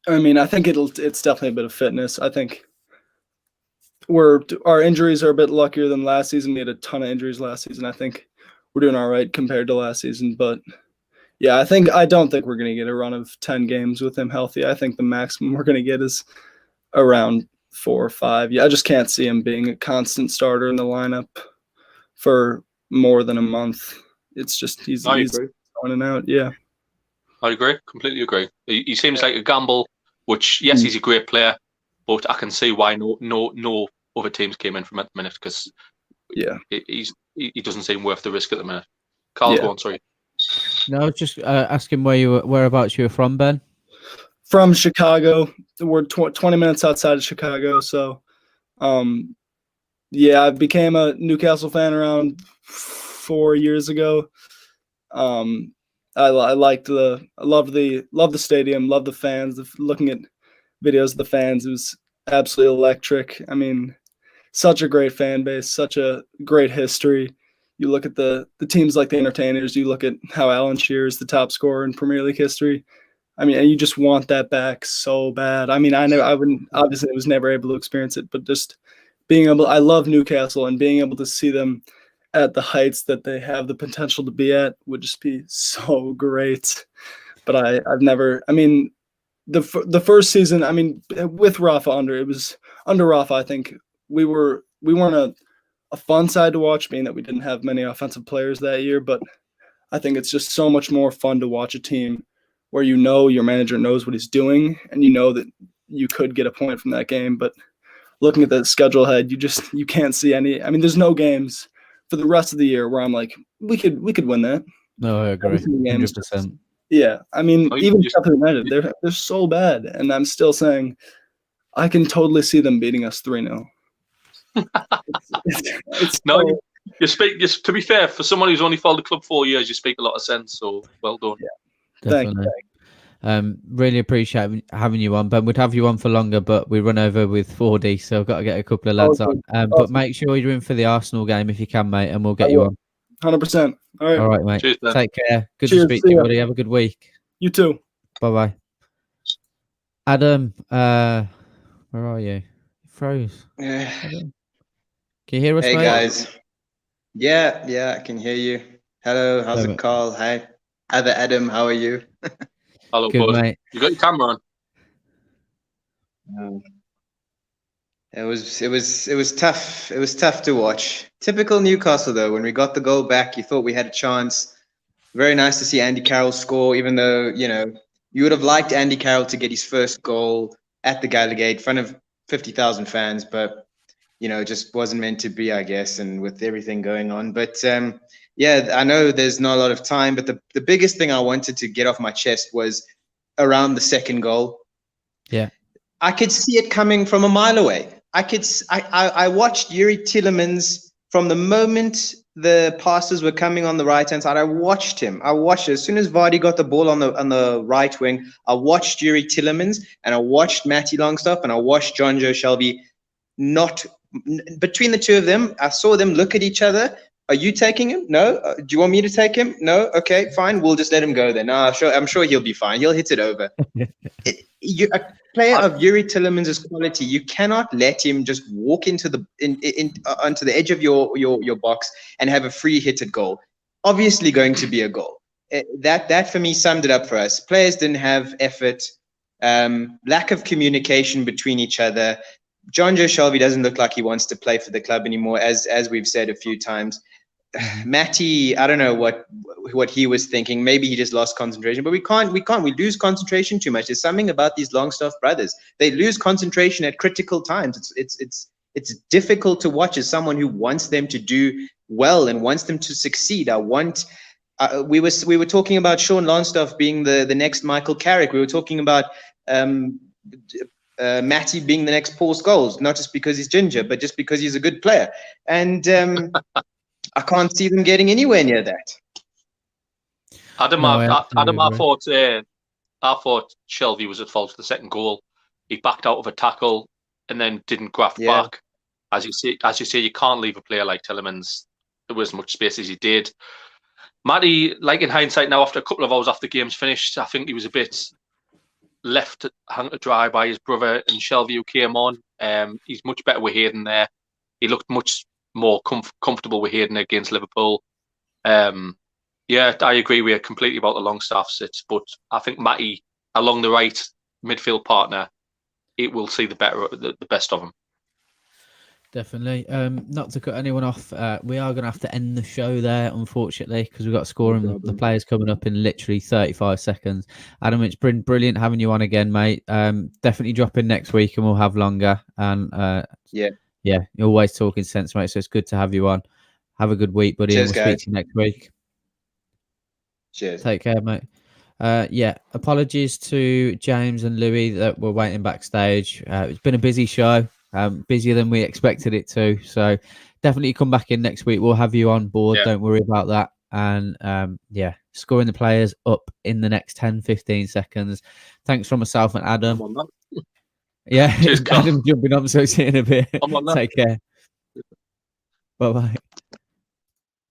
it's definitely a bit of fitness. I think our injuries are a bit luckier than last season. We had a ton of injuries last season. I think we're doing all right compared to last season. But yeah, I don't think we're going to get a run of 10 games with him healthy. I think the maximum we're going to get is around 4 or 5. Yeah, I just can't see him being a constant starter in the lineup for more than a month. It's just he's going in and out. Yeah. I agree, completely agree. He seems like a gamble, which, yes, he's a great player, but I can see why no other teams came in from at the minute because he doesn't seem worth the risk at the minute. Carl, go on, sorry. No, I was just asking whereabouts you were from, Ben. From Chicago. We're 20 minutes outside of Chicago, so I became a Newcastle fan around 4 years ago. I love the stadium, love the fans. Looking at videos of the fans, it was absolutely electric. I mean, such a great fan base, such a great history. You look at the teams like the Entertainers. You look at how Alan Shearer is the top scorer in Premier League history. I mean, and you just want that back so bad. I mean, I wouldn't. Obviously, I was never able to experience it, but just being able. I love Newcastle, and being able to see them at the heights that they have the potential to be at would just be so great. But I've never. I mean, the first season. I mean, with Rafa under Rafa, I think we weren't a fun side to watch, being that we didn't have many offensive players that year. But I think it's just so much more fun to watch a team where you know your manager knows what he's doing and you know that you could get a point from that game. But looking at the schedule ahead, you can't see any. I mean, there's no games for the rest of the year where I'm like, we could win that. No, I agree. 100%. Yeah, I mean, even Sheffield United, they're so bad, and I'm still saying I can totally see them beating us 3-0. You speak. To be fair, for someone who's only followed the club 4 years, you speak a lot of sense. So well done. Yeah, definitely. Really appreciate having you on, Ben. We'd have you on for longer, but we run over with 4D, so I've got to get a couple of lads on. But make sure you're in for the Arsenal game if you can, mate, and we'll get you on. 100%. All right, mate. Cheers, take care. Good to speak to you, buddy. Have a good week. You too. Bye. Adam, where are you? You froze. Adam. Can you hear us, mate? Hey, guys. Yeah, I can hear you. Hello, how's it, Carl? Hi. Other Adam, how are you? Hello, good, bud. mate. You got your camera on. It was tough. It was tough to watch. Typical Newcastle, though. When we got the goal back, you thought we had a chance. Very nice to see Andy Carroll score, even though, you would have liked Andy Carroll to get his first goal at the Gallagher in front of 50,000 fans, but, it just wasn't meant to be, I guess, and with everything going on. But, I know there's not a lot of time, but the biggest thing I wanted to get off my chest was around the second goal. Yeah. I could see it coming from a mile away. I watched Youri Tielemans from the moment the passes were coming on the right-hand side. I watched him. As soon as Vardy got the ball on the right wing, I watched Youri Tielemans and I watched Matty Longstaff and I watched John Joe Shelby. Not between the two of them, I saw them look at each other. Are you taking him? No. Do you want me to take him? No. Okay, fine. We'll just let him go then. No, I'm sure he'll be fine. He'll hit it over. A player of Youri Tielemans' quality, you cannot let him just walk into onto the edge of your box and have a free hit at goal. Obviously going to be a goal. that for me summed it up for us. Players didn't have effort, lack of communication between each other. John Joe Shelby doesn't look like he wants to play for the club anymore, as we've said a few times. Matty, I don't know what he was thinking. Maybe he just lost concentration, but we lose concentration too much. There's something about these Longstaff brothers. They lose concentration at critical times. It's difficult to watch as someone who wants them to do well and wants them to succeed. We were talking about Sean Longstaff being the next Michael Carrick. We were talking about Matty being the next Paul Scholes, not just because he's ginger, but just because he's a good player. And I can't see them getting anywhere near that. Adam, I thought Shelby was at fault for the second goal. He backed out of a tackle and then didn't graft back. As you say, you can't leave a player like Tielemans. There was as much space as he did. Matty, like in hindsight now, after a couple of hours after the game's finished, I think he was a bit left hung to dry by his brother and Shelby, who came on. He's much better with Hayden there. He looked much more comfortable with Hayden against Liverpool. Yeah, I agree with you completely about the Longstaff sits, but I think Matty, along the right midfield partner, it will see the best of him. Definitely. Not to cut anyone off, we are going to have to end the show there, unfortunately, because we've got scoring the players coming up in literally 35 seconds. Adam, it's been brilliant having you on again, mate. Definitely drop in next week and we'll have longer. And yeah, you're always talking sense, mate, so it's good to have you on. Have a good week, buddy. Cheers, and we'll speak to you next week. Cheers. Take care, mate. Yeah, apologies to James and Louis that were waiting backstage. It's been a busy show. Busier than we expected it to, so definitely come back in next week. We'll have you on board. Don't worry about that. And yeah, scoring the players up in the next 10-15 seconds. Thanks from myself and Adam. Yeah, cheers, Adam jumping up, so see you in a bit. Take care. Bye bye.